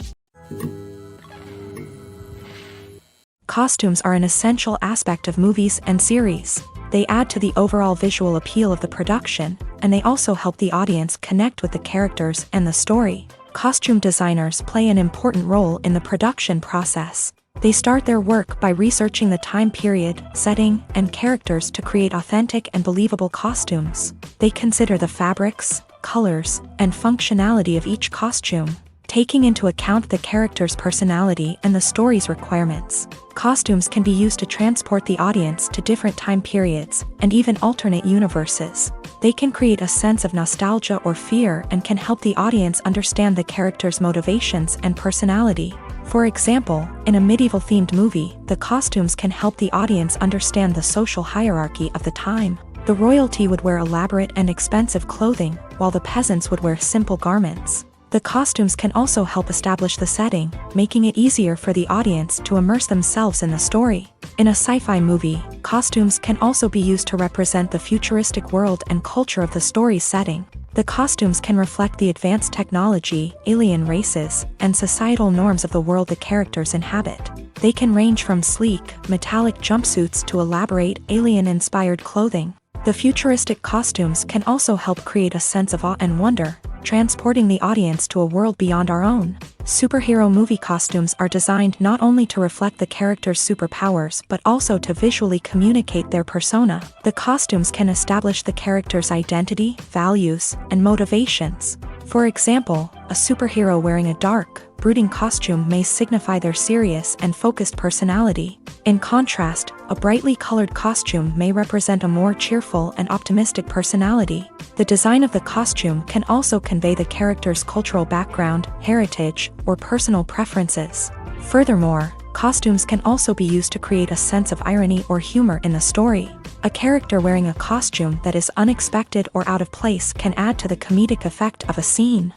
Costumes are an essential aspect of movies and series. They add to the overall visual appeal of the production, and they also help the audience connect with the characters and the story. Costume designers play an important role in the production process. They start their work by researching the time period, setting, and characters to create authentic and believable costumes. They consider the fabrics, colors, and functionality of each costume, taking into account the character's personality and the story's requirements. Costumes can be used to transport the audience to different time periods and even alternate universes. They can create a sense of nostalgia or fear and can help the audience understand the character's motivations and personality. For example, in a medieval-themed movie, the costumes can help the audience understand the social hierarchy of the time. The royalty would wear elaborate and expensive clothing, while the peasants would wear simple garments. The costumes can also help establish the setting, making it easier for the audience to immerse themselves in the story. In a sci-fi movie, costumes can also be used to represent the futuristic world and culture of the story's setting. The costumes can reflect the advanced technology, alien races, and societal norms of the world the characters inhabit. They can range from sleek, metallic jumpsuits to elaborate, alien-inspired clothing. The futuristic costumes can also help create a sense of awe and wonder, transporting the audience to a world beyond our own. Superhero movie costumes are designed not only to reflect the character's superpowers but also to visually communicate their persona. The costumes can establish the character's identity, values, and motivations. For example, a superhero wearing a dark, brooding costume may signify their serious and focused personality. In contrast, a brightly colored costume may represent a more cheerful and optimistic personality. The design of the costume can also convey the character's cultural background, heritage, or personal preferences. Furthermore, costumes can also be used to create a sense of irony or humor in the story. A character wearing a costume that is unexpected or out of place can add to the comedic effect of a scene.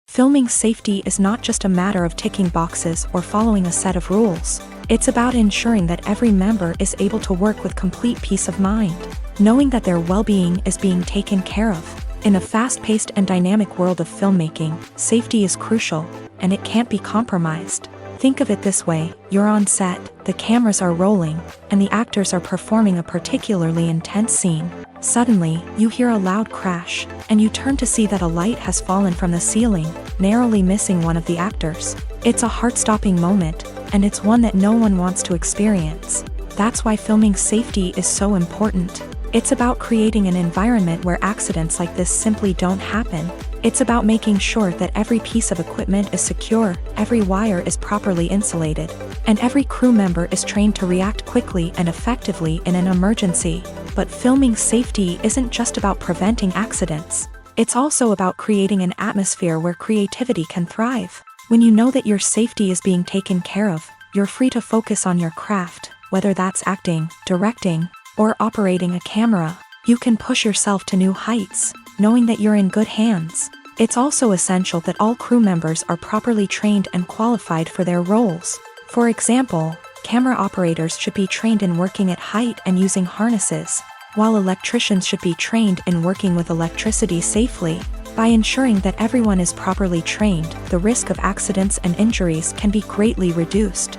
Filming safety is not just a matter of ticking boxes or following a set of rules. It's about ensuring that every member is able to work with complete peace of mind, knowing that their well-being is being taken care of. In a fast-paced and dynamic world of filmmaking, safety is crucial, and it can't be compromised. Think of it this way: you're on set, the cameras are rolling, and the actors are performing a particularly intense scene. Suddenly, you hear a loud crash, and you turn to see that a light has fallen from the ceiling, narrowly missing one of the actors. It's a heart-stopping moment, and it's one that no one wants to experience. That's why filming safety is so important. It's about creating an environment where accidents like this simply don't happen. It's about making sure that every piece of equipment is secure, every wire is properly insulated, and every crew member is trained to react quickly and effectively in an emergency. But filming safety isn't just about preventing accidents. It's also about creating an atmosphere where creativity can thrive. When you know that your safety is being taken care of, you're free to focus on your craft, whether that's acting, directing, or operating a camera. You can push yourself to new heights, knowing that you're in good hands. It's also essential that all crew members are properly trained and qualified for their roles. For example, camera operators should be trained in working at height and using harnesses, while electricians should be trained in working with electricity safely. By ensuring that everyone is properly trained, the risk of accidents and injuries can be greatly reduced.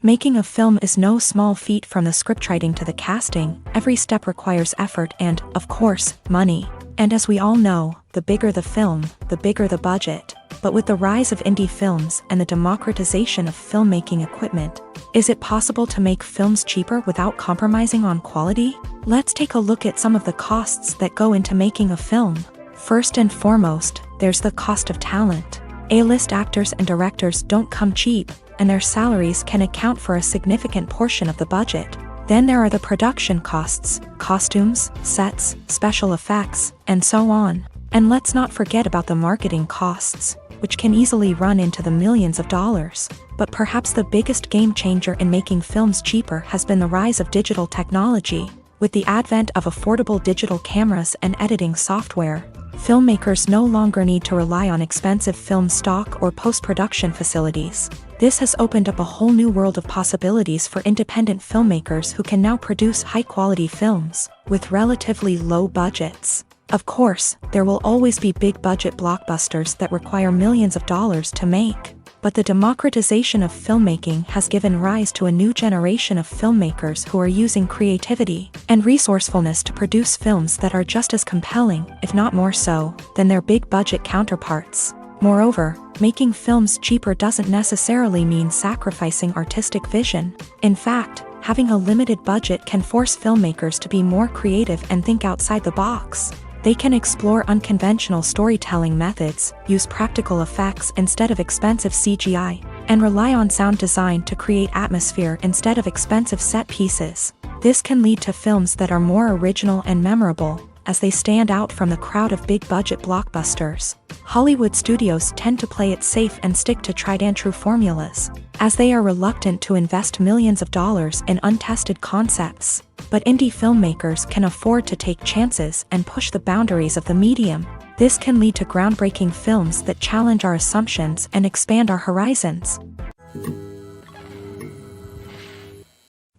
Making a film is no small feat. From the scriptwriting to the casting, every step requires effort and, of course, money. And as we all know, the bigger the film, the bigger the budget. But with the rise of indie films and the democratization of filmmaking equipment, is it possible to make films cheaper without compromising on quality? Let's take a look at some of the costs that go into making a film. First and foremost, there's the cost of talent. A-list actors and directors don't come cheap, and their salaries can account for a significant portion of the budget. Then there are the production costs, costumes, sets, special effects, and so on. And let's not forget about the marketing costs, which can easily run into the millions of dollars. But perhaps the biggest game changer in making films cheaper has been the rise of digital technology. With the advent of affordable digital cameras and editing software, filmmakers no longer need to rely on expensive film stock or post-production facilities. This has opened up a whole new world of possibilities for independent filmmakers who can now produce high-quality films with relatively low budgets. Of course, there will always be big-budget blockbusters that require millions of dollars to make. But the democratization of filmmaking has given rise to a new generation of filmmakers who are using creativity and resourcefulness to produce films that are just as compelling, if not more so, than their big-budget counterparts. Moreover, making films cheaper doesn't necessarily mean sacrificing artistic vision. In fact, having a limited budget can force filmmakers to be more creative and think outside the box. They can explore unconventional storytelling methods, use practical effects instead of expensive CGI, and rely on sound design to create atmosphere instead of expensive set pieces. This can lead to films that are more original and memorable, as they stand out from the crowd of big-budget blockbusters. Hollywood studios tend to play it safe and stick to tried-and-true formulas, as they are reluctant to invest millions of dollars in untested concepts. But indie filmmakers can afford to take chances and push the boundaries of the medium. This can lead to groundbreaking films that challenge our assumptions and expand our horizons.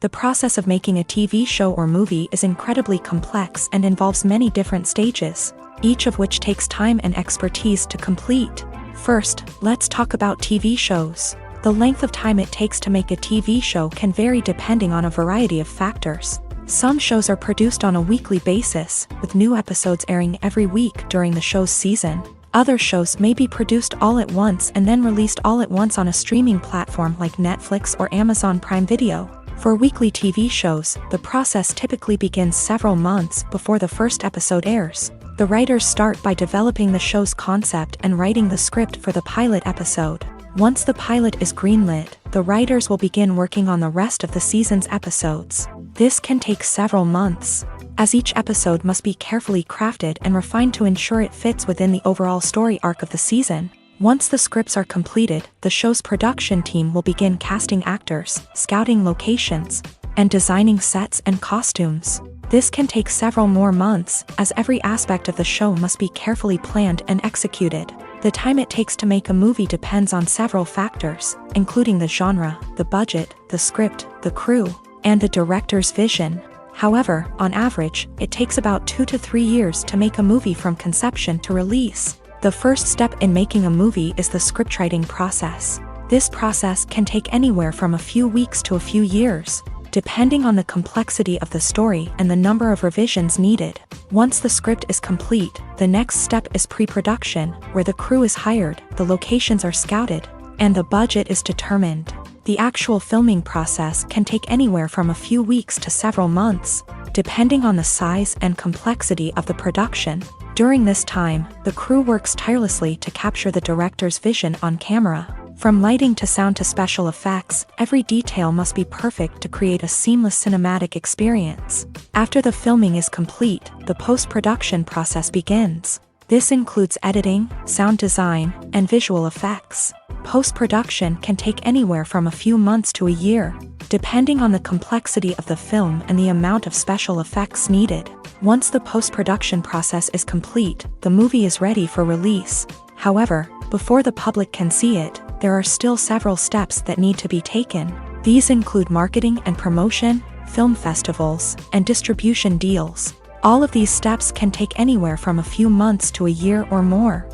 The process of making a TV show or movie is incredibly complex and involves many different stages, each of which takes time and expertise to complete. First, let's talk about TV shows. The length of time it takes to make a TV show can vary depending on a variety of factors. Some shows are produced on a weekly basis, with new episodes airing every week during the show's season. Other shows may be produced all at once and then released all at once on a streaming platform like Netflix or Amazon Prime Video. For weekly TV shows, the process typically begins several months before the first episode airs. The writers start by developing the show's concept and writing the script for the pilot episode. Once the pilot is greenlit, the writers will begin working on the rest of the season's episodes. This can take several months, as each episode must be carefully crafted and refined to ensure it fits within the overall story arc of the season. Once the scripts are completed, the show's production team will begin casting actors, scouting locations, and designing sets and costumes. This can take several more months, as every aspect of the show must be carefully planned and executed. The time it takes to make a movie depends on several factors, including the genre, the budget, the script, the crew, and the director's vision. However, on average, it takes about 2 to 3 years to make a movie from conception to release. The first step in making a movie is the scriptwriting process. This process can take anywhere from a few weeks to a few years, depending on the complexity of the story and the number of revisions needed. Once the script is complete, the next step is pre-production, where the crew is hired, the locations are scouted, and the budget is determined. The actual filming process can take anywhere from a few weeks to several months, depending on the size and complexity of the production. During this time, the crew works tirelessly to capture the director's vision on camera. From lighting to sound to special effects, every detail must be perfect to create a seamless cinematic experience. After the filming is complete, the post-production process begins. This includes editing, sound design, and visual effects. Post-production can take anywhere from a few months to a year, depending on the complexity of the film and the amount of special effects needed. Once the post-production process is complete, the movie is ready for release. However, before the public can see it, there are still several steps that need to be taken. These include marketing and promotion, film festivals, and distribution deals. All of these steps can take anywhere from a few months to a year or more.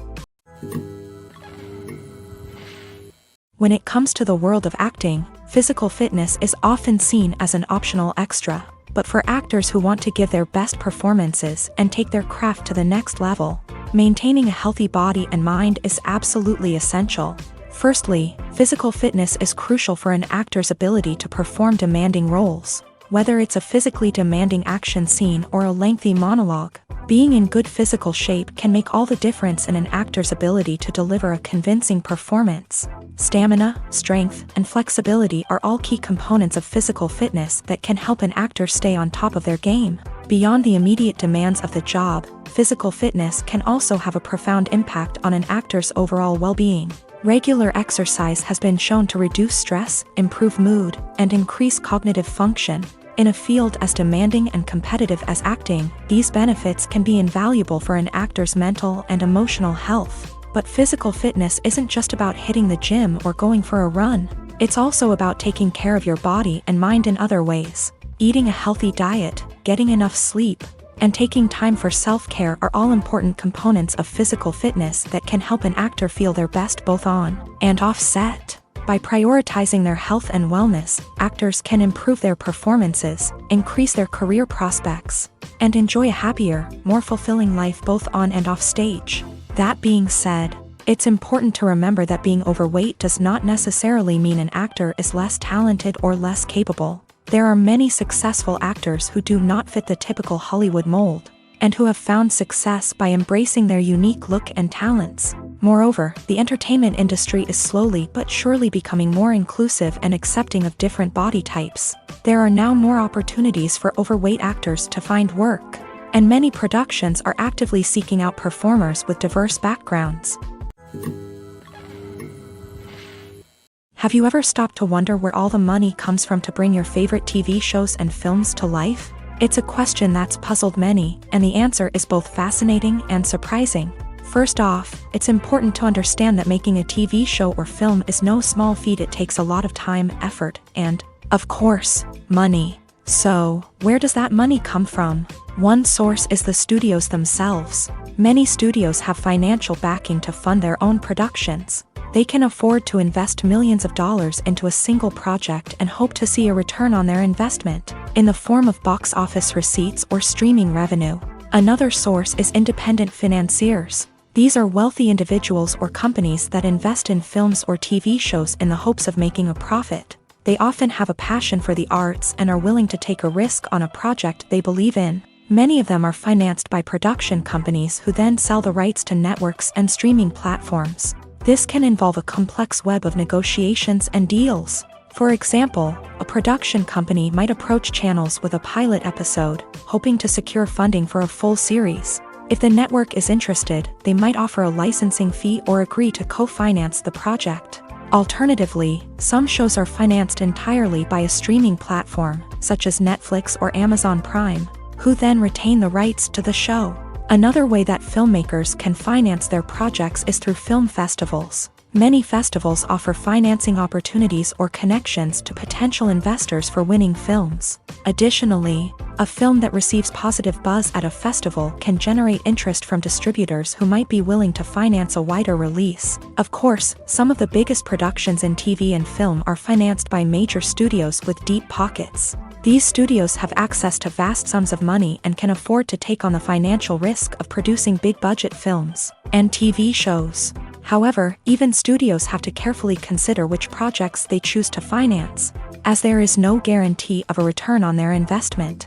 When it comes to the world of acting, physical fitness is often seen as an optional extra. But for actors who want to give their best performances and take their craft to the next level, maintaining a healthy body and mind is absolutely essential. Firstly, physical fitness is crucial for an actor's ability to perform demanding roles. Whether it's a physically demanding action scene or a lengthy monologue, being in good physical shape can make all the difference in an actor's ability to deliver a convincing performance. Stamina, strength, and flexibility are all key components of physical fitness that can help an actor stay on top of their game. Beyond the immediate demands of the job, physical fitness can also have a profound impact on an actor's overall well-being. Regular exercise has been shown to reduce stress, improve mood, and increase cognitive function. In a field as demanding and competitive as acting, these benefits can be invaluable for an actor's mental and emotional health. But physical fitness isn't just about hitting the gym or going for a run. It's also about taking care of your body and mind in other ways. Eating a healthy diet, getting enough sleep, and taking time for self-care are all important components of physical fitness that can help an actor feel their best both on and off set. By prioritizing their health and wellness, actors can improve their performances, increase their career prospects, and enjoy a happier, more fulfilling life both on and off stage. That being said, it's important to remember that being overweight does not necessarily mean an actor is less talented or less capable. There are many successful actors who do not fit the typical Hollywood mold, and who have found success by embracing their unique look and talents. Moreover, the entertainment industry is slowly but surely becoming more inclusive and accepting of different body types. There are now more opportunities for overweight actors to find work, and many productions are actively seeking out performers with diverse backgrounds. Have you ever stopped to wonder where all the money comes from to bring your favorite TV shows and films to life? It's a question that's puzzled many, and the answer is both fascinating and surprising. First off, it's important to understand that making a TV show or film is no small feat. It takes a lot of time, effort, and, of course, money. So, where does that money come from? One source is the studios themselves. Many studios have financial backing to fund their own productions. They can afford to invest millions of dollars into a single project and hope to see a return on their investment, in the form of box office receipts or streaming revenue. Another source is independent financiers. These are wealthy individuals or companies that invest in films or TV shows in the hopes of making a profit. They often have a passion for the arts and are willing to take a risk on a project they believe in. Many of them are financed by production companies who then sell the rights to networks and streaming platforms. This can involve a complex web of negotiations and deals. For example, a production company might approach channels with a pilot episode, hoping to secure funding for a full series. If the network is interested, they might offer a licensing fee or agree to co-finance the project. Alternatively, some shows are financed entirely by a streaming platform, such as Netflix or Amazon Prime, who then retain the rights to the show. Another way that filmmakers can finance their projects is through film festivals. Many festivals offer financing opportunities or connections to potential investors for winning films. Additionally, a film that receives positive buzz at a festival can generate interest from distributors who might be willing to finance a wider release. Of course, some of the biggest productions in TV and film are financed by major studios with deep pockets. These studios have access to vast sums of money and can afford to take on the financial risk of producing big-budget films and TV shows. However, even studios have to carefully consider which projects they choose to finance, as there is no guarantee of a return on their investment.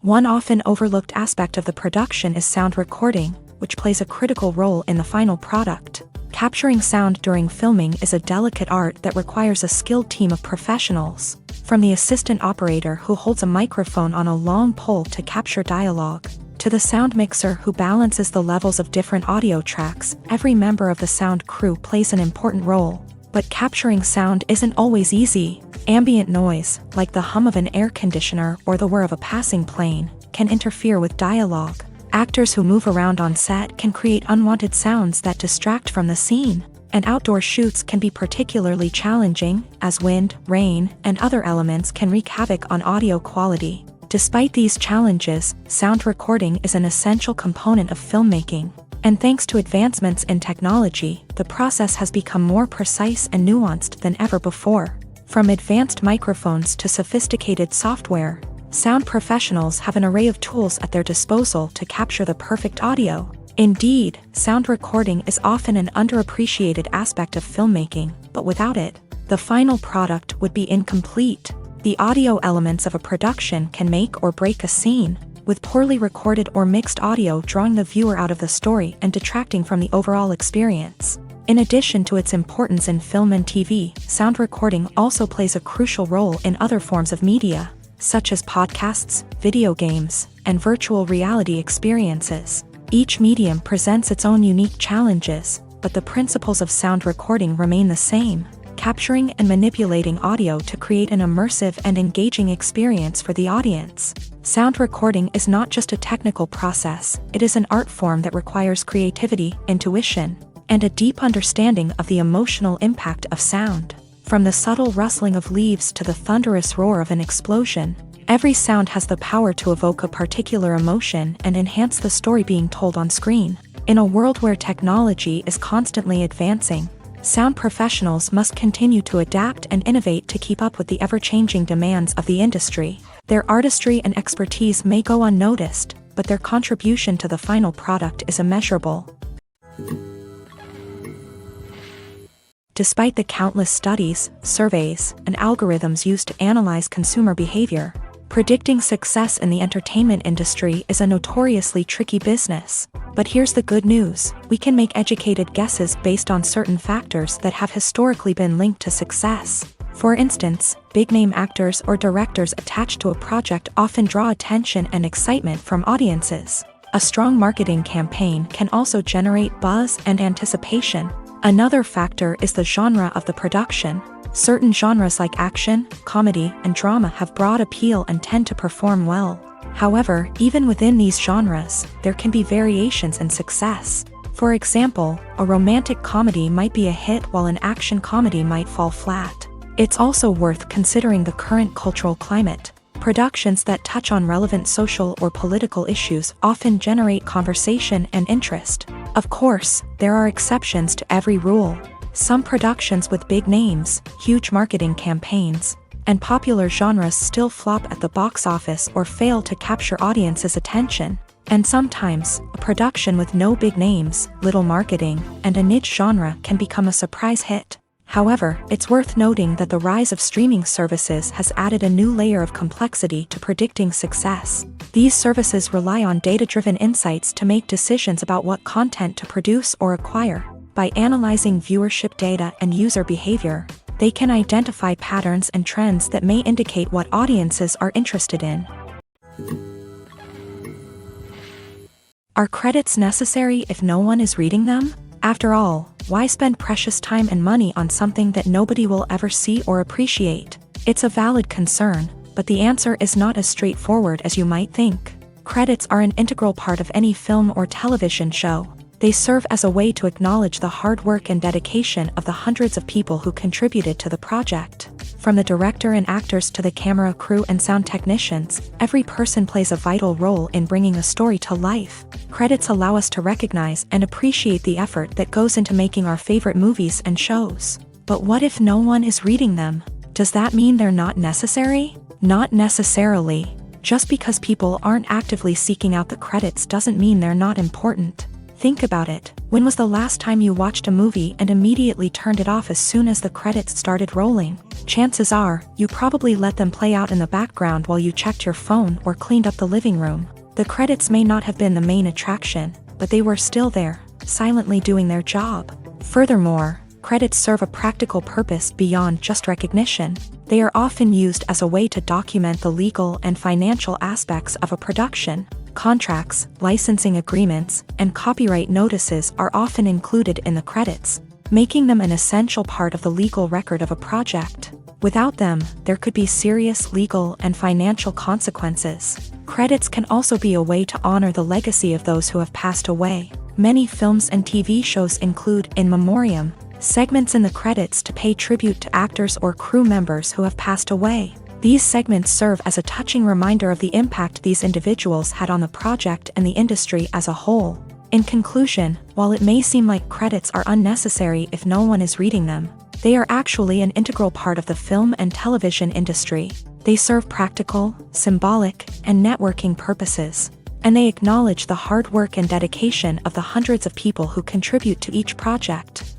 One often overlooked aspect of the production is sound recording, which plays a critical role in the final product. Capturing sound during filming is a delicate art that requires a skilled team of professionals, from the assistant operator who holds a microphone on a long pole to capture dialogue, to the sound mixer who balances the levels of different audio tracks. Every member of the sound crew plays an important role. But capturing sound isn't always easy. Ambient noise, like the hum of an air conditioner or the whir of a passing plane, can interfere with dialogue. Actors who move around on set can create unwanted sounds that distract from the scene. and outdoor shoots can be particularly challenging, as wind, rain, and other elements can wreak havoc on audio quality. Despite these challenges, sound recording is an essential component of filmmaking. And thanks to advancements in technology, the process has become more precise and nuanced than ever before. From advanced microphones to sophisticated software, sound professionals have an array of tools at their disposal to capture the perfect audio. Indeed, sound recording is often an underappreciated aspect of filmmaking, but without it, the final product would be incomplete. The audio elements of a production can make or break a scene, with poorly recorded or mixed audio drawing the viewer out of the story and detracting from the overall experience. In addition to its importance in film and TV, sound recording also plays a crucial role in other forms of media, such as podcasts, video games, and virtual reality experiences. Each medium presents its own unique challenges, but the principles of sound recording remain the same, capturing and manipulating audio to create an immersive and engaging experience for the audience. Sound recording is not just a technical process, it is an art form that requires creativity, intuition, and a deep understanding of the emotional impact of sound. From the subtle rustling of leaves to the thunderous roar of an explosion, every sound has the power to evoke a particular emotion and enhance the story being told on screen. In a world where technology is constantly advancing, sound professionals must continue to adapt and innovate to keep up with the ever-changing demands of the industry. Their artistry and expertise may go unnoticed, but their contribution to the final product is immeasurable. Despite the countless studies, surveys, and algorithms used to analyze consumer behavior, predicting success in the entertainment industry is a notoriously tricky business. But here's the good news: we can make educated guesses based on certain factors that have historically been linked to success. For instance, big-name actors or directors attached to a project often draw attention and excitement from audiences. A strong marketing campaign can also generate buzz and anticipation. Another factor is the genre of the production. Certain genres like action, comedy, and drama have broad appeal and tend to perform well. However, even within these genres, there can be variations in success. For example, a romantic comedy might be a hit while an action comedy might fall flat. It's also worth considering the current cultural climate. Productions that touch on relevant social or political issues often generate conversation and interest. Of course, there are exceptions to every rule. Some productions with big names, huge marketing campaigns, and popular genres still flop at the box office or fail to capture audiences' attention. And sometimes, a production with no big names, little marketing, and a niche genre can become a surprise hit. However, it's worth noting that the rise of streaming services has added a new layer of complexity to predicting success. These services rely on data-driven insights to make decisions about what content to produce or acquire. By analyzing viewership data and user behavior, they can identify patterns and trends that may indicate what audiences are interested in. Are credits necessary if no one is reading them? After all, why spend precious time and money on something that nobody will ever see or appreciate? It's a valid concern, but the answer is not as straightforward as you might think. Credits are an integral part of any film or television show. They serve as a way to acknowledge the hard work and dedication of the hundreds of people who contributed to the project. From the director and actors to the camera crew and sound technicians, every person plays a vital role in bringing a story to life. Credits allow us to recognize and appreciate the effort that goes into making our favorite movies and shows. But what if no one is reading them? Does that mean they're not necessary? Not necessarily. Just because people aren't actively seeking out the credits doesn't mean they're not important. Think about it. When was the last time you watched a movie and immediately turned it off as soon as the credits started rolling? Chances are, you probably let them play out in the background while you checked your phone or cleaned up the living room. The credits may not have been the main attraction, but they were still there, silently doing their job. Furthermore, credits serve a practical purpose beyond just recognition. They are often used as a way to document the legal and financial aspects of a production. Contracts, licensing agreements, and copyright notices are often included in the credits, making them an essential part of the legal record of a project. Without them, there could be serious legal and financial consequences. Credits can also be a way to honor the legacy of those who have passed away. Many films and TV shows include in memoriam, segments in the credits to pay tribute to actors or crew members who have passed away. These segments serve as a touching reminder of the impact these individuals had on the project and the industry as a whole. In conclusion, while it may seem like credits are unnecessary if no one is reading them, they are actually an integral part of the film and television industry. They serve practical, symbolic, and networking purposes, and they acknowledge the hard work and dedication of the hundreds of people who contribute to each project.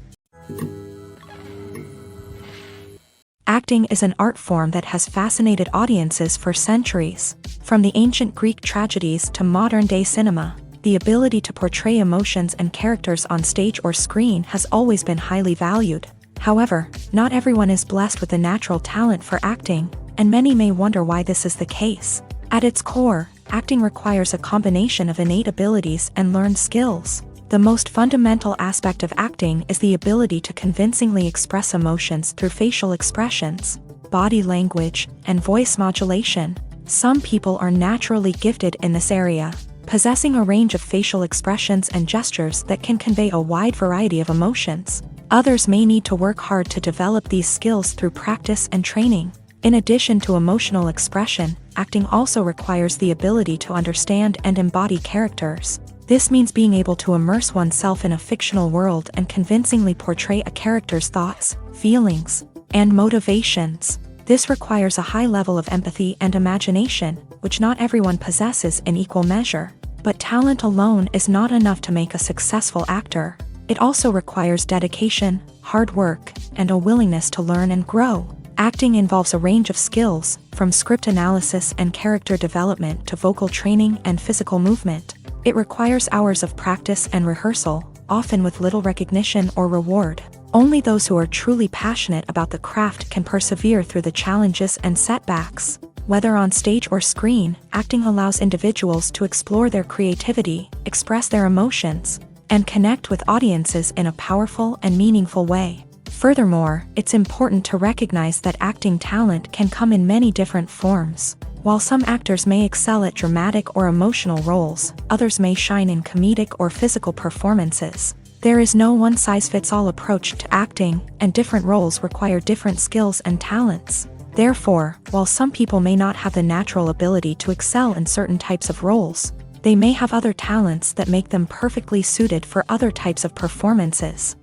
Acting is an art form that has fascinated audiences for centuries. From the ancient Greek tragedies to modern-day cinema, the ability to portray emotions and characters on stage or screen has always been highly valued. However, not everyone is blessed with the natural talent for acting, and many may wonder why this is the case. At its core, acting requires a combination of innate abilities and learned skills. The most fundamental aspect of acting is the ability to convincingly express emotions through facial expressions, body language, and voice modulation. Some people are naturally gifted in this area, possessing a range of facial expressions and gestures that can convey a wide variety of emotions. Others may need to work hard to develop these skills through practice and training. In addition to emotional expression, acting also requires the ability to understand and embody characters. This means being able to immerse oneself in a fictional world and convincingly portray a character's thoughts, feelings, and motivations. This requires a high level of empathy and imagination, which not everyone possesses in equal measure. But talent alone is not enough to make a successful actor. It also requires dedication, hard work, and a willingness to learn and grow. Acting involves a range of skills, from script analysis and character development to vocal training and physical movement. It requires hours of practice and rehearsal, often with little recognition or reward. Only those who are truly passionate about the craft can persevere through the challenges and setbacks. Whether on stage or screen, acting allows individuals to explore their creativity, express their emotions, and connect with audiences in a powerful and meaningful way. Furthermore, it's important to recognize that acting talent can come in many different forms. While some actors may excel at dramatic or emotional roles, others may shine in comedic or physical performances. There is no one-size-fits-all approach to acting, and different roles require different skills and talents. Therefore, while some people may not have the natural ability to excel in certain types of roles, they may have other talents that make them perfectly suited for other types of performances.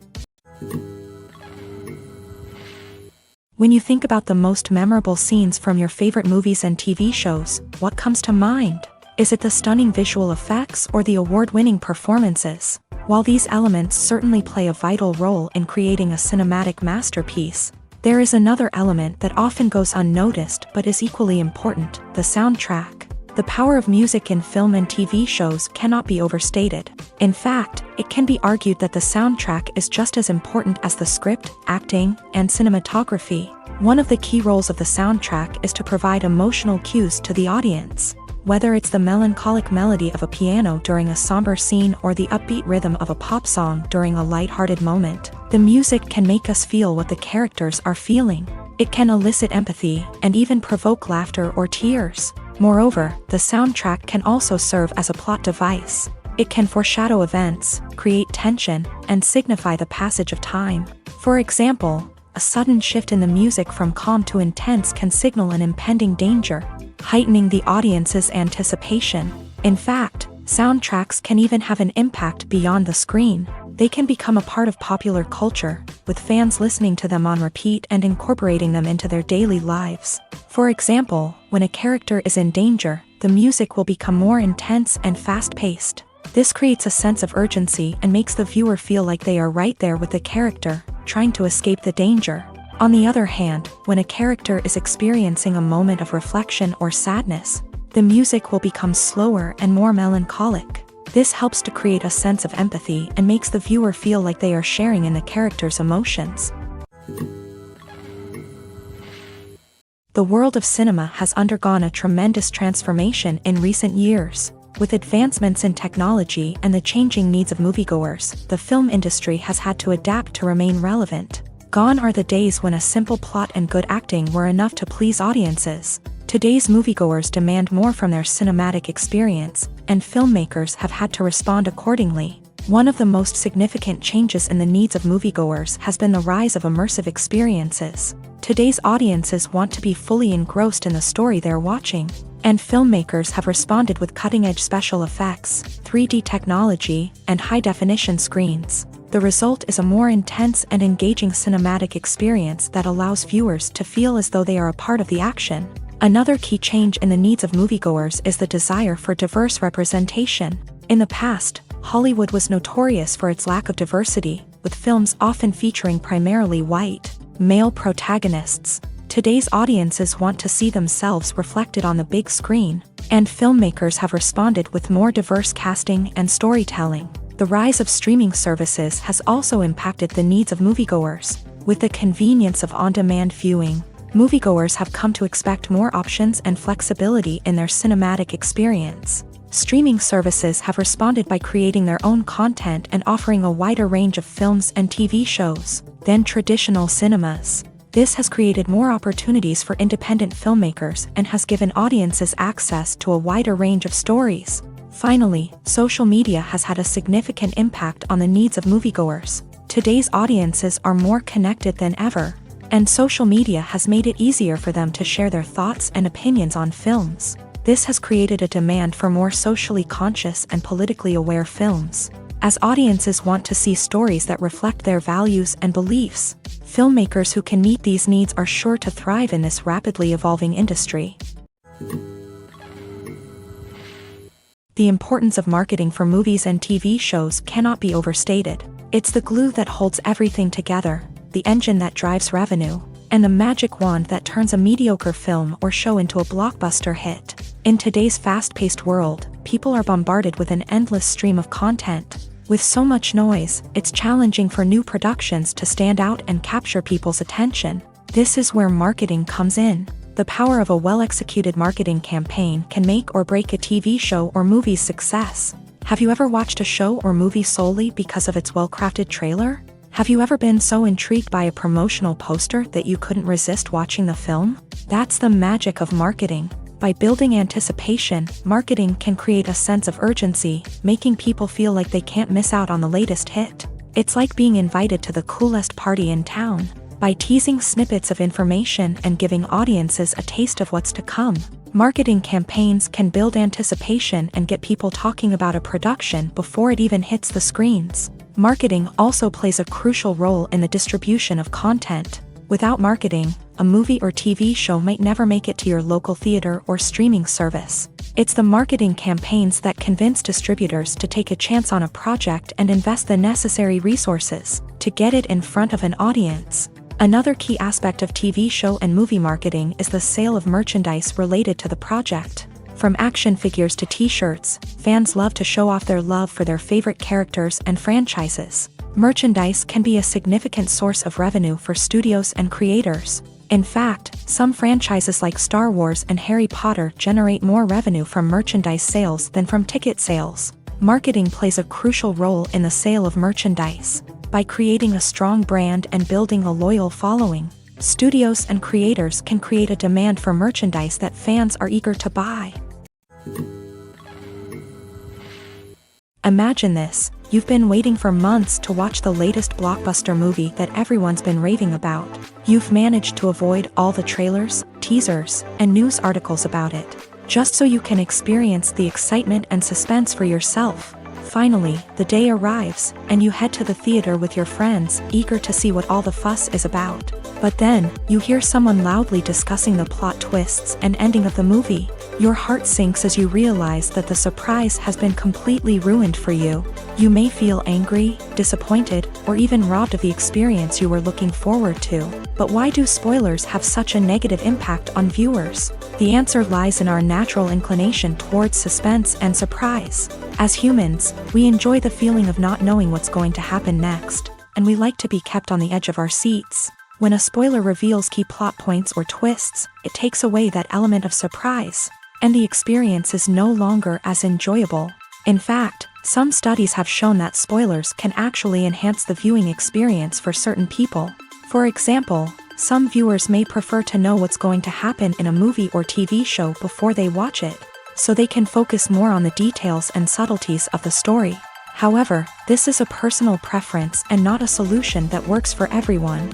When you think about the most memorable scenes from your favorite movies and TV shows, what comes to mind? Is it the stunning visual effects or the award-winning performances? While these elements certainly play a vital role in creating a cinematic masterpiece, there is another element that often goes unnoticed but is equally important: the soundtrack. The power of music in film and TV shows cannot be overstated. In fact, it can be argued that the soundtrack is just as important as the script, acting, and cinematography. One of the key roles of the soundtrack is to provide emotional cues to the audience. Whether it's the melancholic melody of a piano during a somber scene or the upbeat rhythm of a pop song during a lighthearted moment, the music can make us feel what the characters are feeling. It can elicit empathy and even provoke laughter or tears. Moreover, the soundtrack can also serve as a plot device. It can foreshadow events, create tension, and signify the passage of time. For example, a sudden shift in the music from calm to intense can signal an impending danger, heightening the audience's anticipation. In fact, soundtracks can even have an impact beyond the screen. They can become a part of popular culture, with fans listening to them on repeat and incorporating them into their daily lives. For example, when a character is in danger, the music will become more intense and fast-paced. This creates a sense of urgency and makes the viewer feel like they are right there with the character, trying to escape the danger. On the other hand, when a character is experiencing a moment of reflection or sadness, the music will become slower and more melancholic. This helps to create a sense of empathy and makes the viewer feel like they are sharing in the character's emotions. The world of cinema has undergone a tremendous transformation in recent years. With advancements in technology and the changing needs of moviegoers, the film industry has had to adapt to remain relevant. Gone are the days when a simple plot and good acting were enough to please audiences. Today's moviegoers demand more from their cinematic experience, and filmmakers have had to respond accordingly. One of the most significant changes in the needs of moviegoers has been the rise of immersive experiences. Today's audiences want to be fully engrossed in the story they're watching, and filmmakers have responded with cutting-edge special effects, 3D technology, and high-definition screens. The result is a more intense and engaging cinematic experience that allows viewers to feel as though they are a part of the action. Another key change in the needs of moviegoers is the desire for diverse representation. In the past, Hollywood was notorious for its lack of diversity, with films often featuring primarily white, male protagonists. Today's audiences want to see themselves reflected on the big screen, and filmmakers have responded with more diverse casting and storytelling. The rise of streaming services has also impacted the needs of moviegoers. With the convenience of on-demand viewing, moviegoers have come to expect more options and flexibility in their cinematic experience. Streaming services have responded by creating their own content and offering a wider range of films and TV shows than traditional cinemas. This has created more opportunities for independent filmmakers and has given audiences access to a wider range of stories. Finally, social media has had a significant impact on the needs of moviegoers. Today's audiences are more connected than ever, and social media has made it easier for them to share their thoughts and opinions on films. This has created a demand for more socially conscious and politically aware films. As audiences want to see stories that reflect their values and beliefs, filmmakers who can meet these needs are sure to thrive in this rapidly evolving industry. The importance of marketing for movies and TV shows cannot be overstated. It's the glue that holds everything together, the engine that drives revenue, and the magic wand that turns a mediocre film or show into a blockbuster hit. In today's fast-paced world, people are bombarded with an endless stream of content. With so much noise, it's challenging for new productions to stand out and capture people's attention. This is where marketing comes in. The power of a well-executed marketing campaign can make or break a TV show or movie's success. Have you ever watched a show or movie solely because of its well-crafted trailer? Have you ever been so intrigued by a promotional poster that you couldn't resist watching the film? That's the magic of marketing. By building anticipation, marketing can create a sense of urgency, making people feel like they can't miss out on the latest hit. It's like being invited to the coolest party in town. By teasing snippets of information and giving audiences a taste of what's to come, marketing campaigns can build anticipation and get people talking about a production before it even hits the screens. Marketing also plays a crucial role in the distribution of content. Without marketing, a movie or TV show might never make it to your local theater or streaming service. It's the marketing campaigns that convince distributors to take a chance on a project and invest the necessary resources to get it in front of an audience. Another key aspect of TV show and movie marketing is the sale of merchandise related to the project. From action figures to t-shirts, fans love to show off their love for their favorite characters and franchises. Merchandise can be a significant source of revenue for studios and creators. In fact, some franchises like Star Wars and Harry Potter generate more revenue from merchandise sales than from ticket sales. Marketing plays a crucial role in the sale of merchandise. By creating a strong brand and building a loyal following, studios and creators can create a demand for merchandise that fans are eager to buy. Imagine this. You've been waiting for months to watch the latest blockbuster movie that everyone's been raving about. You've managed to avoid all the trailers, teasers, and news articles about it, just so you can experience the excitement and suspense for yourself. Finally, the day arrives, and you head to the theater with your friends, eager to see what all the fuss is about. But then, you hear someone loudly discussing the plot twists and ending of the movie. Your heart sinks as you realize that the surprise has been completely ruined for you. You may feel angry, disappointed, or even robbed of the experience you were looking forward to. But why do spoilers have such a negative impact on viewers? The answer lies in our natural inclination towards suspense and surprise. As humans, we enjoy the feeling of not knowing what's going to happen next, and we like to be kept on the edge of our seats. When a spoiler reveals key plot points or twists, it takes away that element of surprise, and the experience is no longer as enjoyable. In fact, some studies have shown that spoilers can actually enhance the viewing experience for certain people. For example, some viewers may prefer to know what's going to happen in a movie or TV show before they watch it, so they can focus more on the details and subtleties of the story. However, this is a personal preference and not a solution that works for everyone.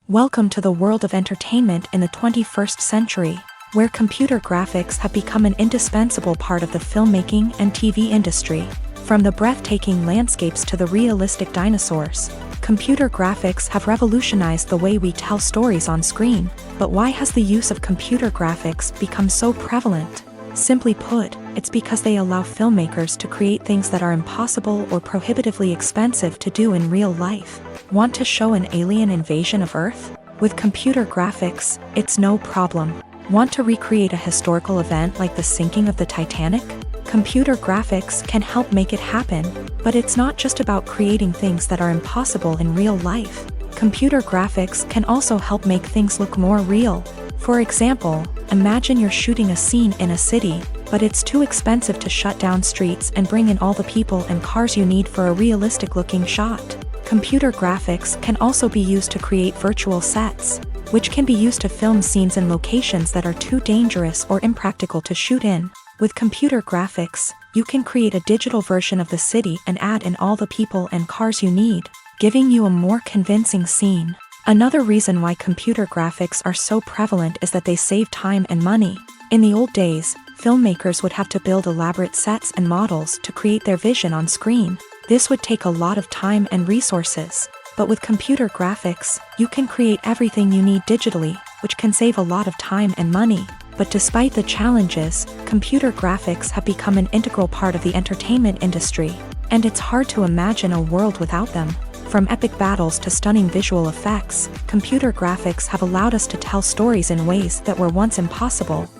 Welcome to the world of entertainment in the 21st century, where computer graphics have become an indispensable part of the filmmaking and TV industry. From the breathtaking landscapes to the realistic dinosaurs, computer graphics have revolutionized the way we tell stories on screen. But why has the use of computer graphics become so prevalent? Simply put, it's because they allow filmmakers to create things that are impossible or prohibitively expensive to do in real life. Want to show an alien invasion of Earth? With computer graphics, it's no problem. Want to recreate a historical event like the sinking of the Titanic? Computer graphics can help make it happen, but it's not just about creating things that are impossible in real life. Computer graphics can also help make things look more real. For example, imagine you're shooting a scene in a city, but it's too expensive to shut down streets and bring in all the people and cars you need for a realistic-looking shot. Computer graphics can also be used to create virtual sets, which can be used to film scenes in locations that are too dangerous or impractical to shoot in. With computer graphics, you can create a digital version of the city and add in all the people and cars you need, giving you a more convincing scene. Another reason why computer graphics are so prevalent is that they save time and money. In the old days, filmmakers would have to build elaborate sets and models to create their vision on screen. This would take a lot of time and resources. But with computer graphics, you can create everything you need digitally, which can save a lot of time and money. But despite the challenges, computer graphics have become an integral part of the entertainment industry, and it's hard to imagine a world without them. From epic battles to stunning visual effects, computer graphics have allowed us to tell stories in ways that were once impossible.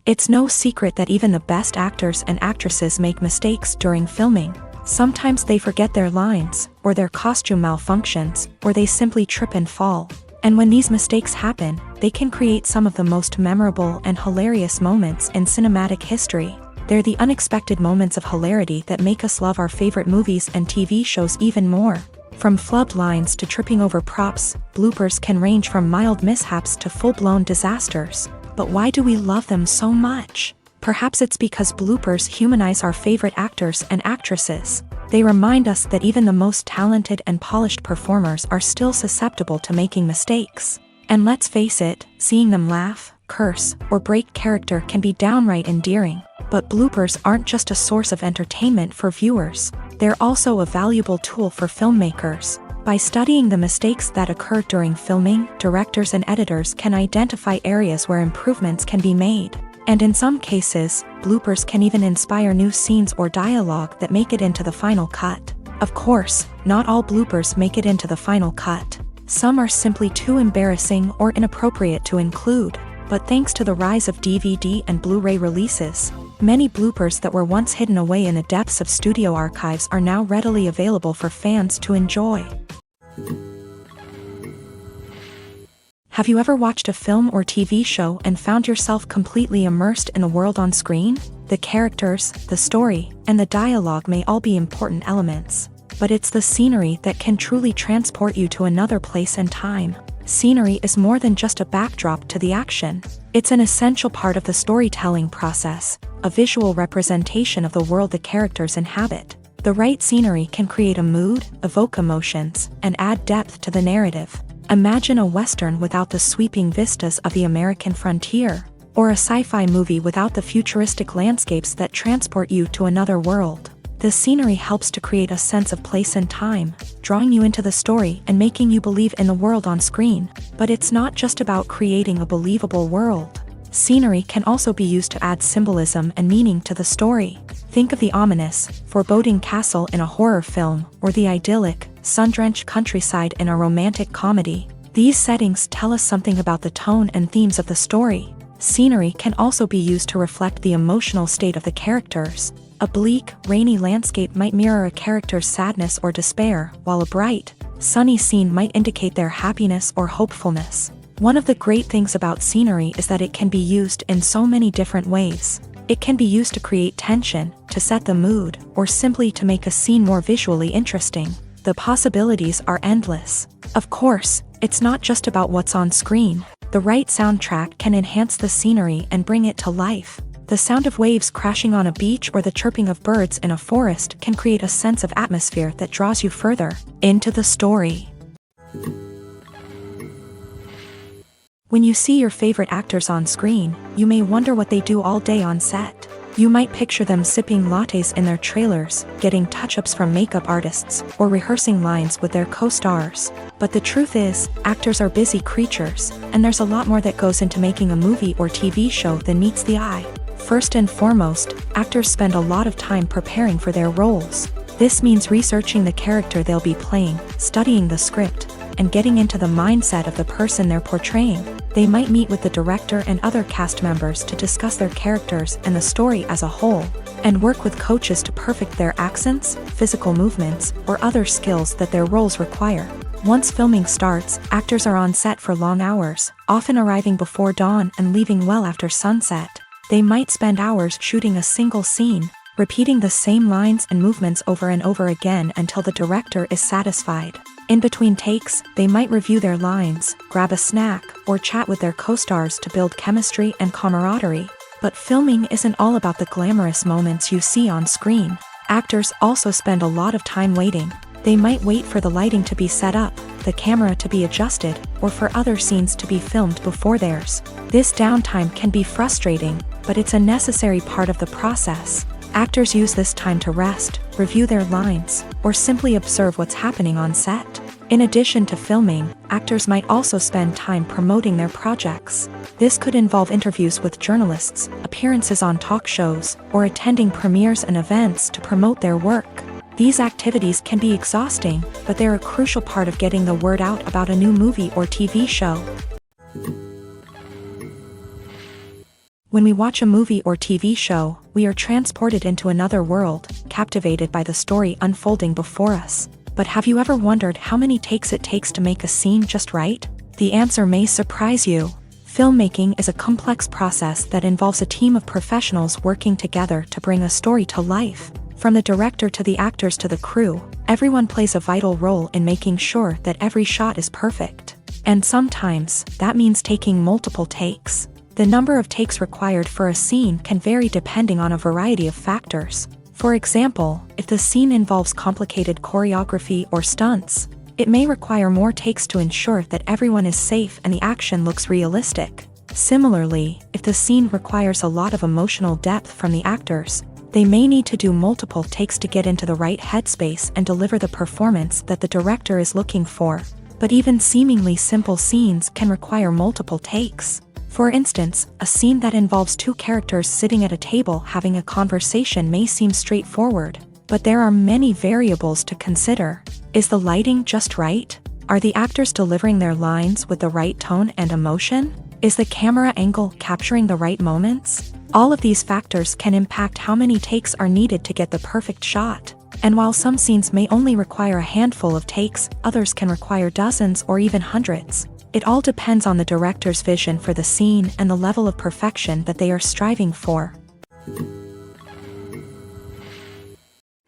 It's no secret that even the best actors and actresses make mistakes during filming. Sometimes they forget their lines, or their costume malfunctions, or they simply trip and fall. And when these mistakes happen, they can create some of the most memorable and hilarious moments in cinematic history. They're the unexpected moments of hilarity that make us love our favorite movies and TV shows even more. From flubbed lines to tripping over props, bloopers can range from mild mishaps to full-blown disasters. But why do we love them so much? Perhaps it's because bloopers humanize our favorite actors and actresses. They remind us that even the most talented and polished performers are still susceptible to making mistakes. And let's face it, seeing them laugh, curse, or break character can be downright endearing. But bloopers aren't just a source of entertainment for viewers. They're also a valuable tool for filmmakers. By studying the mistakes that occur during filming, directors and editors can identify areas where improvements can be made. And in some cases, bloopers can even inspire new scenes or dialogue that make it into the final cut. Of course, not all bloopers make it into the final cut. Some are simply too embarrassing or inappropriate to include. But thanks to the rise of DVD and Blu-ray releases, many bloopers that were once hidden away in the depths of studio archives are now readily available for fans to enjoy. Have you ever watched a film or TV show and found yourself completely immersed in the world on screen? The characters, the story, and the dialogue may all be important elements, but it's the scenery that can truly transport you to another place and time. Scenery is more than just a backdrop to the action. It's an essential part of the storytelling process, a visual representation of the world the characters inhabit. The right scenery can create a mood, evoke emotions, and add depth to the narrative. Imagine a Western without the sweeping vistas of the American frontier, or a sci-fi movie without the futuristic landscapes that transport you to another world. The scenery helps to create a sense of place and time, drawing you into the story and making you believe in the world on screen. But it's not just about creating a believable world. Scenery can also be used to add symbolism and meaning to the story. Think of the ominous, foreboding castle in a horror film, or the idyllic, sun-drenched countryside in a romantic comedy. These settings tell us something about the tone and themes of the story. Scenery can also be used to reflect the emotional state of the characters. A bleak, rainy landscape might mirror a character's sadness or despair, while a bright, sunny scene might indicate their happiness or hopefulness. One of the great things about scenery is that it can be used in so many different ways. It can be used to create tension, to set the mood, or simply to make a scene more visually interesting. The possibilities are endless. Of course, it's not just about what's on screen. The right soundtrack can enhance the scenery and bring it to life. The sound of waves crashing on a beach or the chirping of birds in a forest can create a sense of atmosphere that draws you further into the story. When you see your favorite actors on screen, you may wonder what they do all day on set. You might picture them sipping lattes in their trailers, getting touch-ups from makeup artists, or rehearsing lines with their co-stars. But the truth is, actors are busy creatures, and there's a lot more that goes into making a movie or TV show than meets the eye. First and foremost, actors spend a lot of time preparing for their roles. This means researching the character they'll be playing, studying the script, and getting into the mindset of the person they're portraying. They might meet with the director and other cast members to discuss their characters and the story as a whole, and work with coaches to perfect their accents, physical movements, or other skills that their roles require. Once filming starts, actors are on set for long hours, often arriving before dawn and leaving well after sunset. They might spend hours shooting a single scene, repeating the same lines and movements over and over again until the director is satisfied. In between takes, they might review their lines, grab a snack, or chat with their co-stars to build chemistry and camaraderie. But filming isn't all about the glamorous moments you see on screen. Actors also spend a lot of time waiting. They might wait for the lighting to be set up, the camera to be adjusted, or for other scenes to be filmed before theirs. This downtime can be frustrating, but it's a necessary part of the process. Actors use this time to rest, review their lines, or simply observe what's happening on set. In addition to filming, actors might also spend time promoting their projects. This could involve interviews with journalists, appearances on talk shows, or attending premieres and events to promote their work. These activities can be exhausting, but they're a crucial part of getting the word out about a new movie or TV show. When we watch a movie or TV show, we are transported into another world, captivated by the story unfolding before us. But have you ever wondered how many takes it takes to make a scene just right? The answer may surprise you. Filmmaking is a complex process that involves a team of professionals working together to bring a story to life. From the director to the actors to the crew, everyone plays a vital role in making sure that every shot is perfect. And sometimes, that means taking multiple takes. The number of takes required for a scene can vary depending on a variety of factors. For example, if the scene involves complicated choreography or stunts, it may require more takes to ensure that everyone is safe and the action looks realistic. Similarly, if the scene requires a lot of emotional depth from the actors, they may need to do multiple takes to get into the right headspace and deliver the performance that the director is looking for. But even seemingly simple scenes can require multiple takes. For instance, a scene that involves two characters sitting at a table having a conversation may seem straightforward, but there are many variables to consider. Is the lighting just right? Are the actors delivering their lines with the right tone and emotion? Is the camera angle capturing the right moments? All of these factors can impact how many takes are needed to get the perfect shot. And while some scenes may only require a handful of takes, others can require dozens or even hundreds. It all depends on the director's vision for the scene and the level of perfection that they are striving for.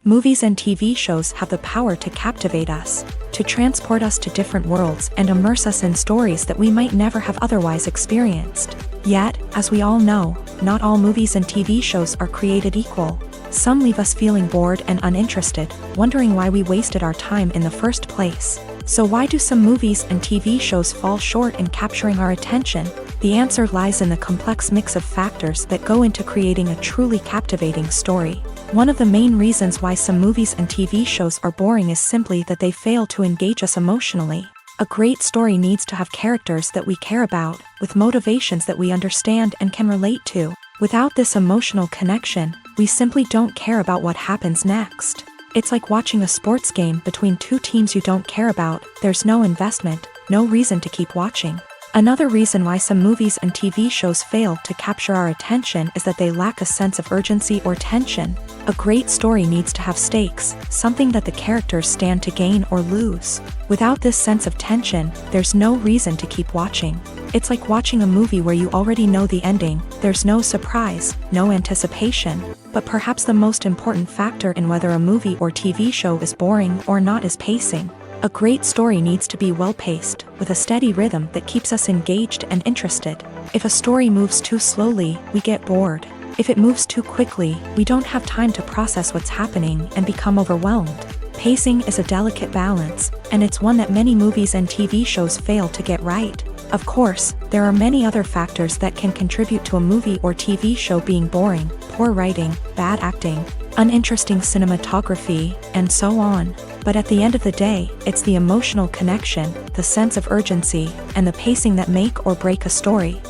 Movies and TV shows have the power to captivate us, to transport us to different worlds and immerse us in stories that we might never have otherwise experienced. Yet, as we all know, not all movies and TV shows are created equal. Some leave us feeling bored and uninterested, wondering why we wasted our time in the first place. So why do some movies and TV shows fall short in capturing our attention? The answer lies in the complex mix of factors that go into creating a truly captivating story. One of the main reasons why some movies and TV shows are boring is simply that they fail to engage us emotionally. A great story needs to have characters that we care about, with motivations that we understand and can relate to. Without this emotional connection, we simply don't care about what happens next. It's like watching a sports game between two teams you don't care about. There's no investment, no reason to keep watching. Another reason why some movies and TV shows fail to capture our attention is that they lack a sense of urgency or tension. A great story needs to have stakes, something that the characters stand to gain or lose. Without this sense of tension, there's no reason to keep watching. It's like watching a movie where you already know the ending. There's no surprise, no anticipation. But perhaps the most important factor in whether a movie or TV show is boring or not is pacing. A great story needs to be well-paced, with a steady rhythm that keeps us engaged and interested. If a story moves too slowly, we get bored. If it moves too quickly, we don't have time to process what's happening and become overwhelmed. Pacing is a delicate balance, and it's one that many movies and TV shows fail to get right. Of course, there are many other factors that can contribute to a movie or TV show being boring: poor writing, bad acting, uninteresting cinematography, and so on. But at the end of the day, it's the emotional connection, the sense of urgency, and the pacing that make or break a story.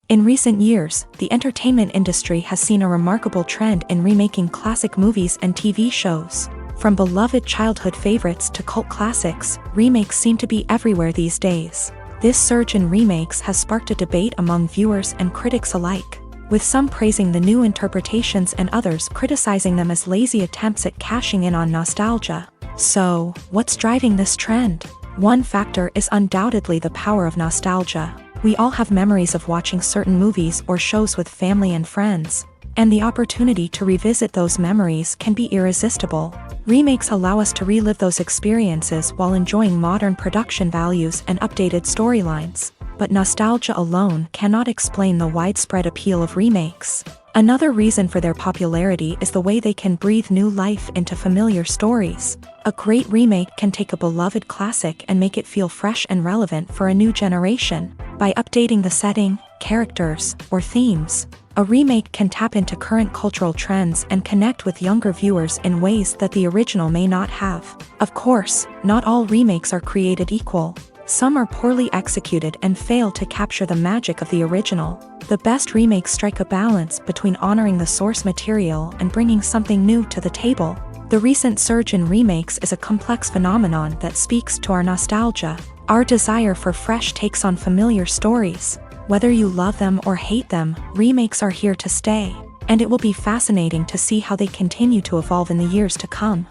In recent years, the entertainment industry has seen a remarkable trend in remaking classic movies and TV shows. From beloved childhood favorites to cult classics, remakes seem to be everywhere these days. This surge in remakes has sparked a debate among viewers and critics alike, with some praising the new interpretations and others criticizing them as lazy attempts at cashing in on nostalgia. So, what's driving this trend? One factor is undoubtedly the power of nostalgia. We all have memories of watching certain movies or shows with family and friends, and the opportunity to revisit those memories can be irresistible. Remakes allow us to relive those experiences while enjoying modern production values and updated storylines. But nostalgia alone cannot explain the widespread appeal of remakes. Another reason for their popularity is the way they can breathe new life into familiar stories. A great remake can take a beloved classic and make it feel fresh and relevant for a new generation. By updating the setting, characters, or themes, a remake can tap into current cultural trends and connect with younger viewers in ways that the original may not have. Of course, not all remakes are created equal. Some are poorly executed and fail to capture the magic of the original. The best remakes strike a balance between honoring the source material and bringing something new to the table. The recent surge in remakes is a complex phenomenon that speaks to our nostalgia, our desire for fresh takes on familiar stories. Whether you love them or hate them, remakes are here to stay, and it will be fascinating to see how they continue to evolve in the years to come.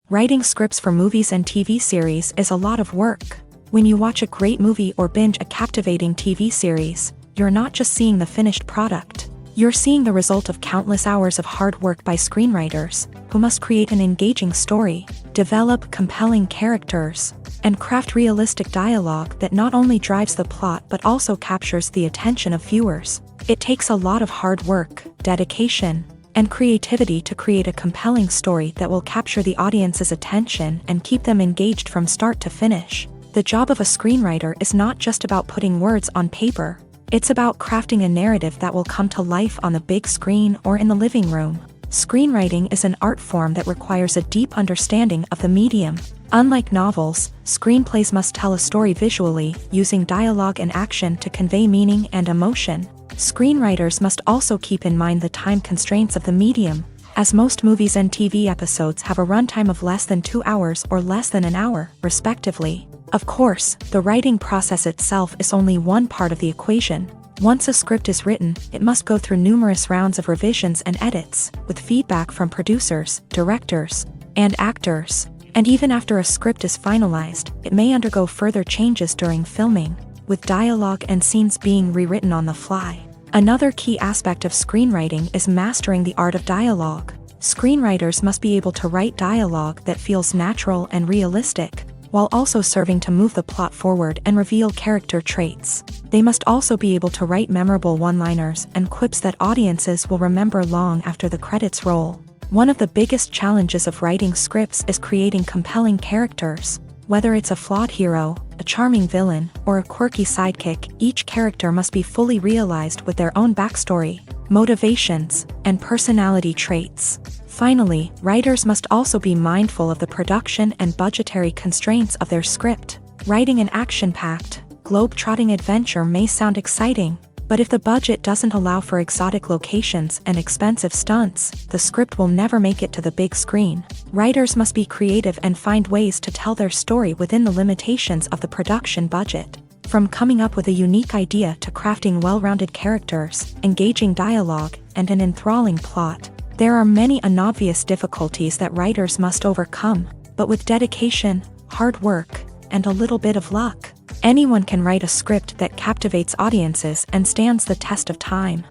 Writing scripts for movies and TV series is a lot of work. When you watch a great movie or binge a captivating TV series, you're not just seeing the finished product. You're seeing the result of countless hours of hard work by screenwriters, who must create an engaging story, develop compelling characters, and craft realistic dialogue that not only drives the plot but also captures the attention of viewers. It takes a lot of hard work, dedication, and creativity to create a compelling story that will capture the audience's attention and keep them engaged from start to finish. The job of a screenwriter is not just about putting words on paper. It's about crafting a narrative that will come to life on the big screen or in the living room. Screenwriting is an art form that requires a deep understanding of the medium. Unlike novels, screenplays must tell a story visually, using dialogue and action to convey meaning and emotion. Screenwriters must also keep in mind the time constraints of the medium, as most movies and TV episodes have a runtime of less than 2 hours or less than an hour, respectively. Of course, the writing process itself is only one part of the equation. Once a script is written, it must go through numerous rounds of revisions and edits, with feedback from producers, directors, and actors. And even after a script is finalized, it may undergo further changes during filming, with dialogue and scenes being rewritten on the fly. Another key aspect of screenwriting is mastering the art of dialogue. Screenwriters must be able to write dialogue that feels natural and realistic, while also serving to move the plot forward and reveal character traits. They must also be able to write memorable one-liners and quips that audiences will remember long after the credits roll. One of the biggest challenges of writing scripts is creating compelling characters. Whether it's a flawed hero, a charming villain, or a quirky sidekick, each character must be fully realized with their own backstory, motivations, and personality traits. Finally, writers must also be mindful of the production and budgetary constraints of their script. Writing an action-packed, globe-trotting adventure may sound exciting, but if the budget doesn't allow for exotic locations and expensive stunts, the script will never make it to the big screen. Writers must be creative and find ways to tell their story within the limitations of the production budget. From coming up with a unique idea to crafting well-rounded characters, engaging dialogue, and an enthralling plot, there are many unobvious difficulties that writers must overcome, but with dedication, hard work, and a little bit of luck, anyone can write a script that captivates audiences and stands the test of time.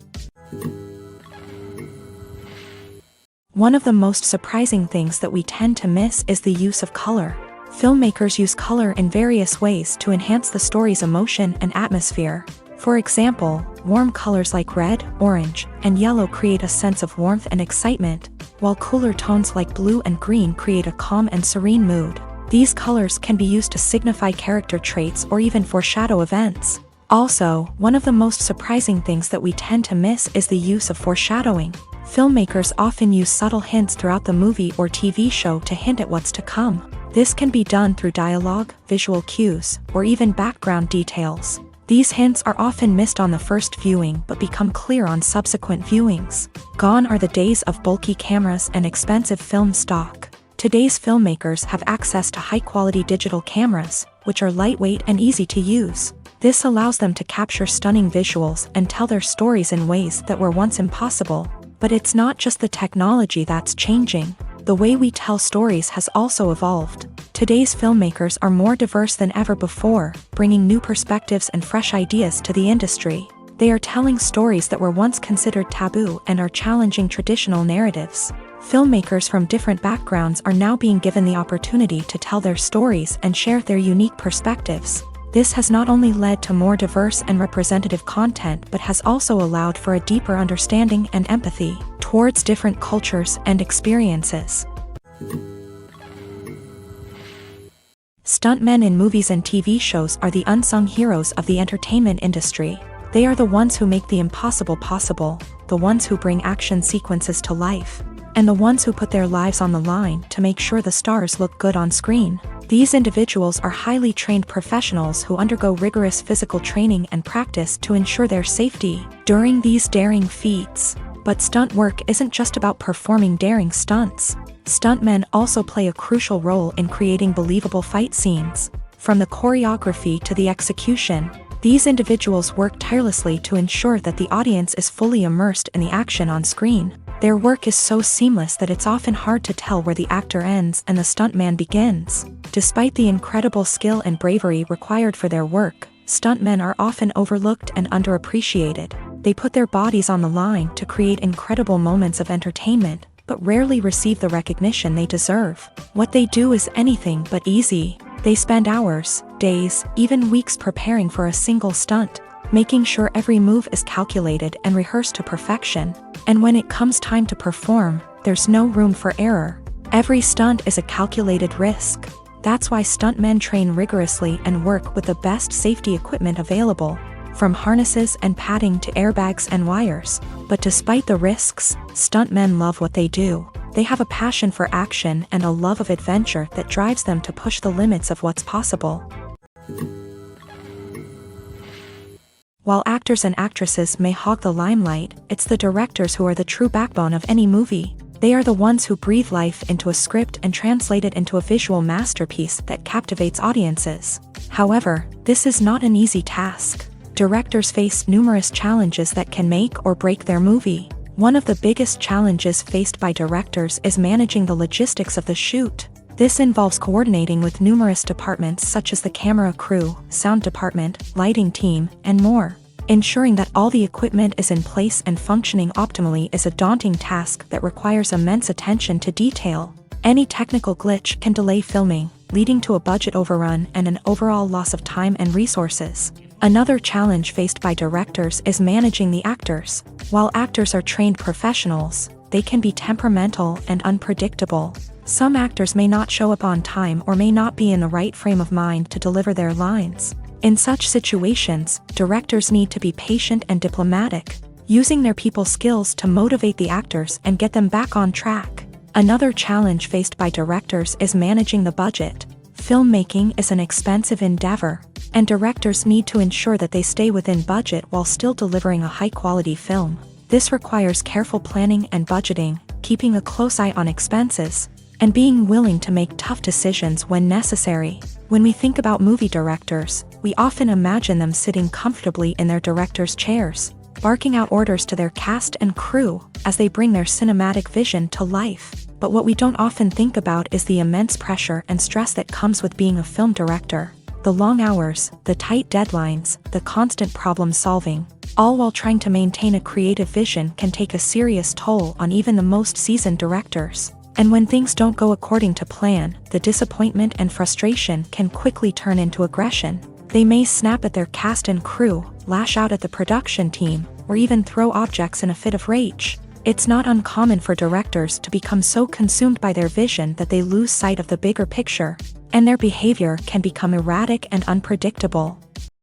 One of the most surprising things that we tend to miss is the use of color. Filmmakers use color in various ways to enhance the story's emotion and atmosphere. For example, warm colors like red, orange, and yellow create a sense of warmth and excitement, while cooler tones like blue and green create a calm and serene mood. These colors can be used to signify character traits or even foreshadow events. Also, one of the most surprising things that we tend to miss is the use of foreshadowing. Filmmakers often use subtle hints throughout the movie or TV show to hint at what's to come. This can be done through dialogue, visual cues, or even background details. These hints are often missed on the first viewing but become clear on subsequent viewings. Gone are the days of bulky cameras and expensive film stock. Today's filmmakers have access to high-quality digital cameras, which are lightweight and easy to use. This allows them to capture stunning visuals and tell their stories in ways that were once impossible. But it's not just the technology that's changing. The way we tell stories has also evolved. Today's filmmakers are more diverse than ever before, bringing new perspectives and fresh ideas to the industry. They are telling stories that were once considered taboo and are challenging traditional narratives. Filmmakers from different backgrounds are now being given the opportunity to tell their stories and share their unique perspectives. This has not only led to more diverse and representative content but has also allowed for a deeper understanding and empathy towards different cultures and experiences. Stuntmen in movies and TV shows are the unsung heroes of the entertainment industry. They are the ones who make the impossible possible, the ones who bring action sequences to life, and the ones who put their lives on the line to make sure the stars look good on screen. These individuals are highly trained professionals who undergo rigorous physical training and practice to ensure their safety during these daring feats. But stunt work isn't just about performing daring stunts. Stuntmen also play a crucial role in creating believable fight scenes. From the choreography to the execution, these individuals work tirelessly to ensure that the audience is fully immersed in the action on screen. Their work is so seamless that it's often hard to tell where the actor ends and the stuntman begins. Despite the incredible skill and bravery required for their work, stuntmen are often overlooked and underappreciated. They put their bodies on the line to create incredible moments of entertainment, but rarely receive the recognition they deserve. What they do is anything but easy. They spend hours, days, even weeks preparing for a single stunt, making sure every move is calculated and rehearsed to perfection. And when it comes time to perform, there's no room for error. Every stunt is a calculated risk. That's why stuntmen train rigorously and work with the best safety equipment available, from harnesses and padding to airbags and wires. But despite the risks, stuntmen love what they do. They have a passion for action and a love of adventure that drives them to push the limits of what's possible. While actors and actresses may hog the limelight, it's the directors who are the true backbone of any movie. They are the ones who breathe life into a script and translate it into a visual masterpiece that captivates audiences. However, this is not an easy task. Directors face numerous challenges that can make or break their movie. One of the biggest challenges faced by directors is managing the logistics of the shoot. This involves coordinating with numerous departments such as the camera crew, sound department, lighting team, and more. Ensuring that all the equipment is in place and functioning optimally is a daunting task that requires immense attention to detail. Any technical glitch can delay filming, leading to a budget overrun and an overall loss of time and resources. Another challenge faced by directors is managing the actors. While actors are trained professionals, they can be temperamental and unpredictable. Some actors may not show up on time or may not be in the right frame of mind to deliver their lines. In such situations, directors need to be patient and diplomatic, using their people skills to motivate the actors and get them back on track. Another challenge faced by directors is managing the budget. Filmmaking is an expensive endeavor, and directors need to ensure that they stay within budget while still delivering a high-quality film. This requires careful planning and budgeting, keeping a close eye on expenses, and being willing to make tough decisions when necessary. When we think about movie directors, we often imagine them sitting comfortably in their director's chairs, barking out orders to their cast and crew as they bring their cinematic vision to life. But what we don't often think about is the immense pressure and stress that comes with being a film director. The long hours, the tight deadlines, the constant problem solving, all while trying to maintain a creative vision can take a serious toll on even the most seasoned directors. And when things don't go according to plan, the disappointment and frustration can quickly turn into aggression. They may snap at their cast and crew, lash out at the production team, or even throw objects in a fit of rage. It's not uncommon for directors to become so consumed by their vision that they lose sight of the bigger picture, and their behavior can become erratic and unpredictable.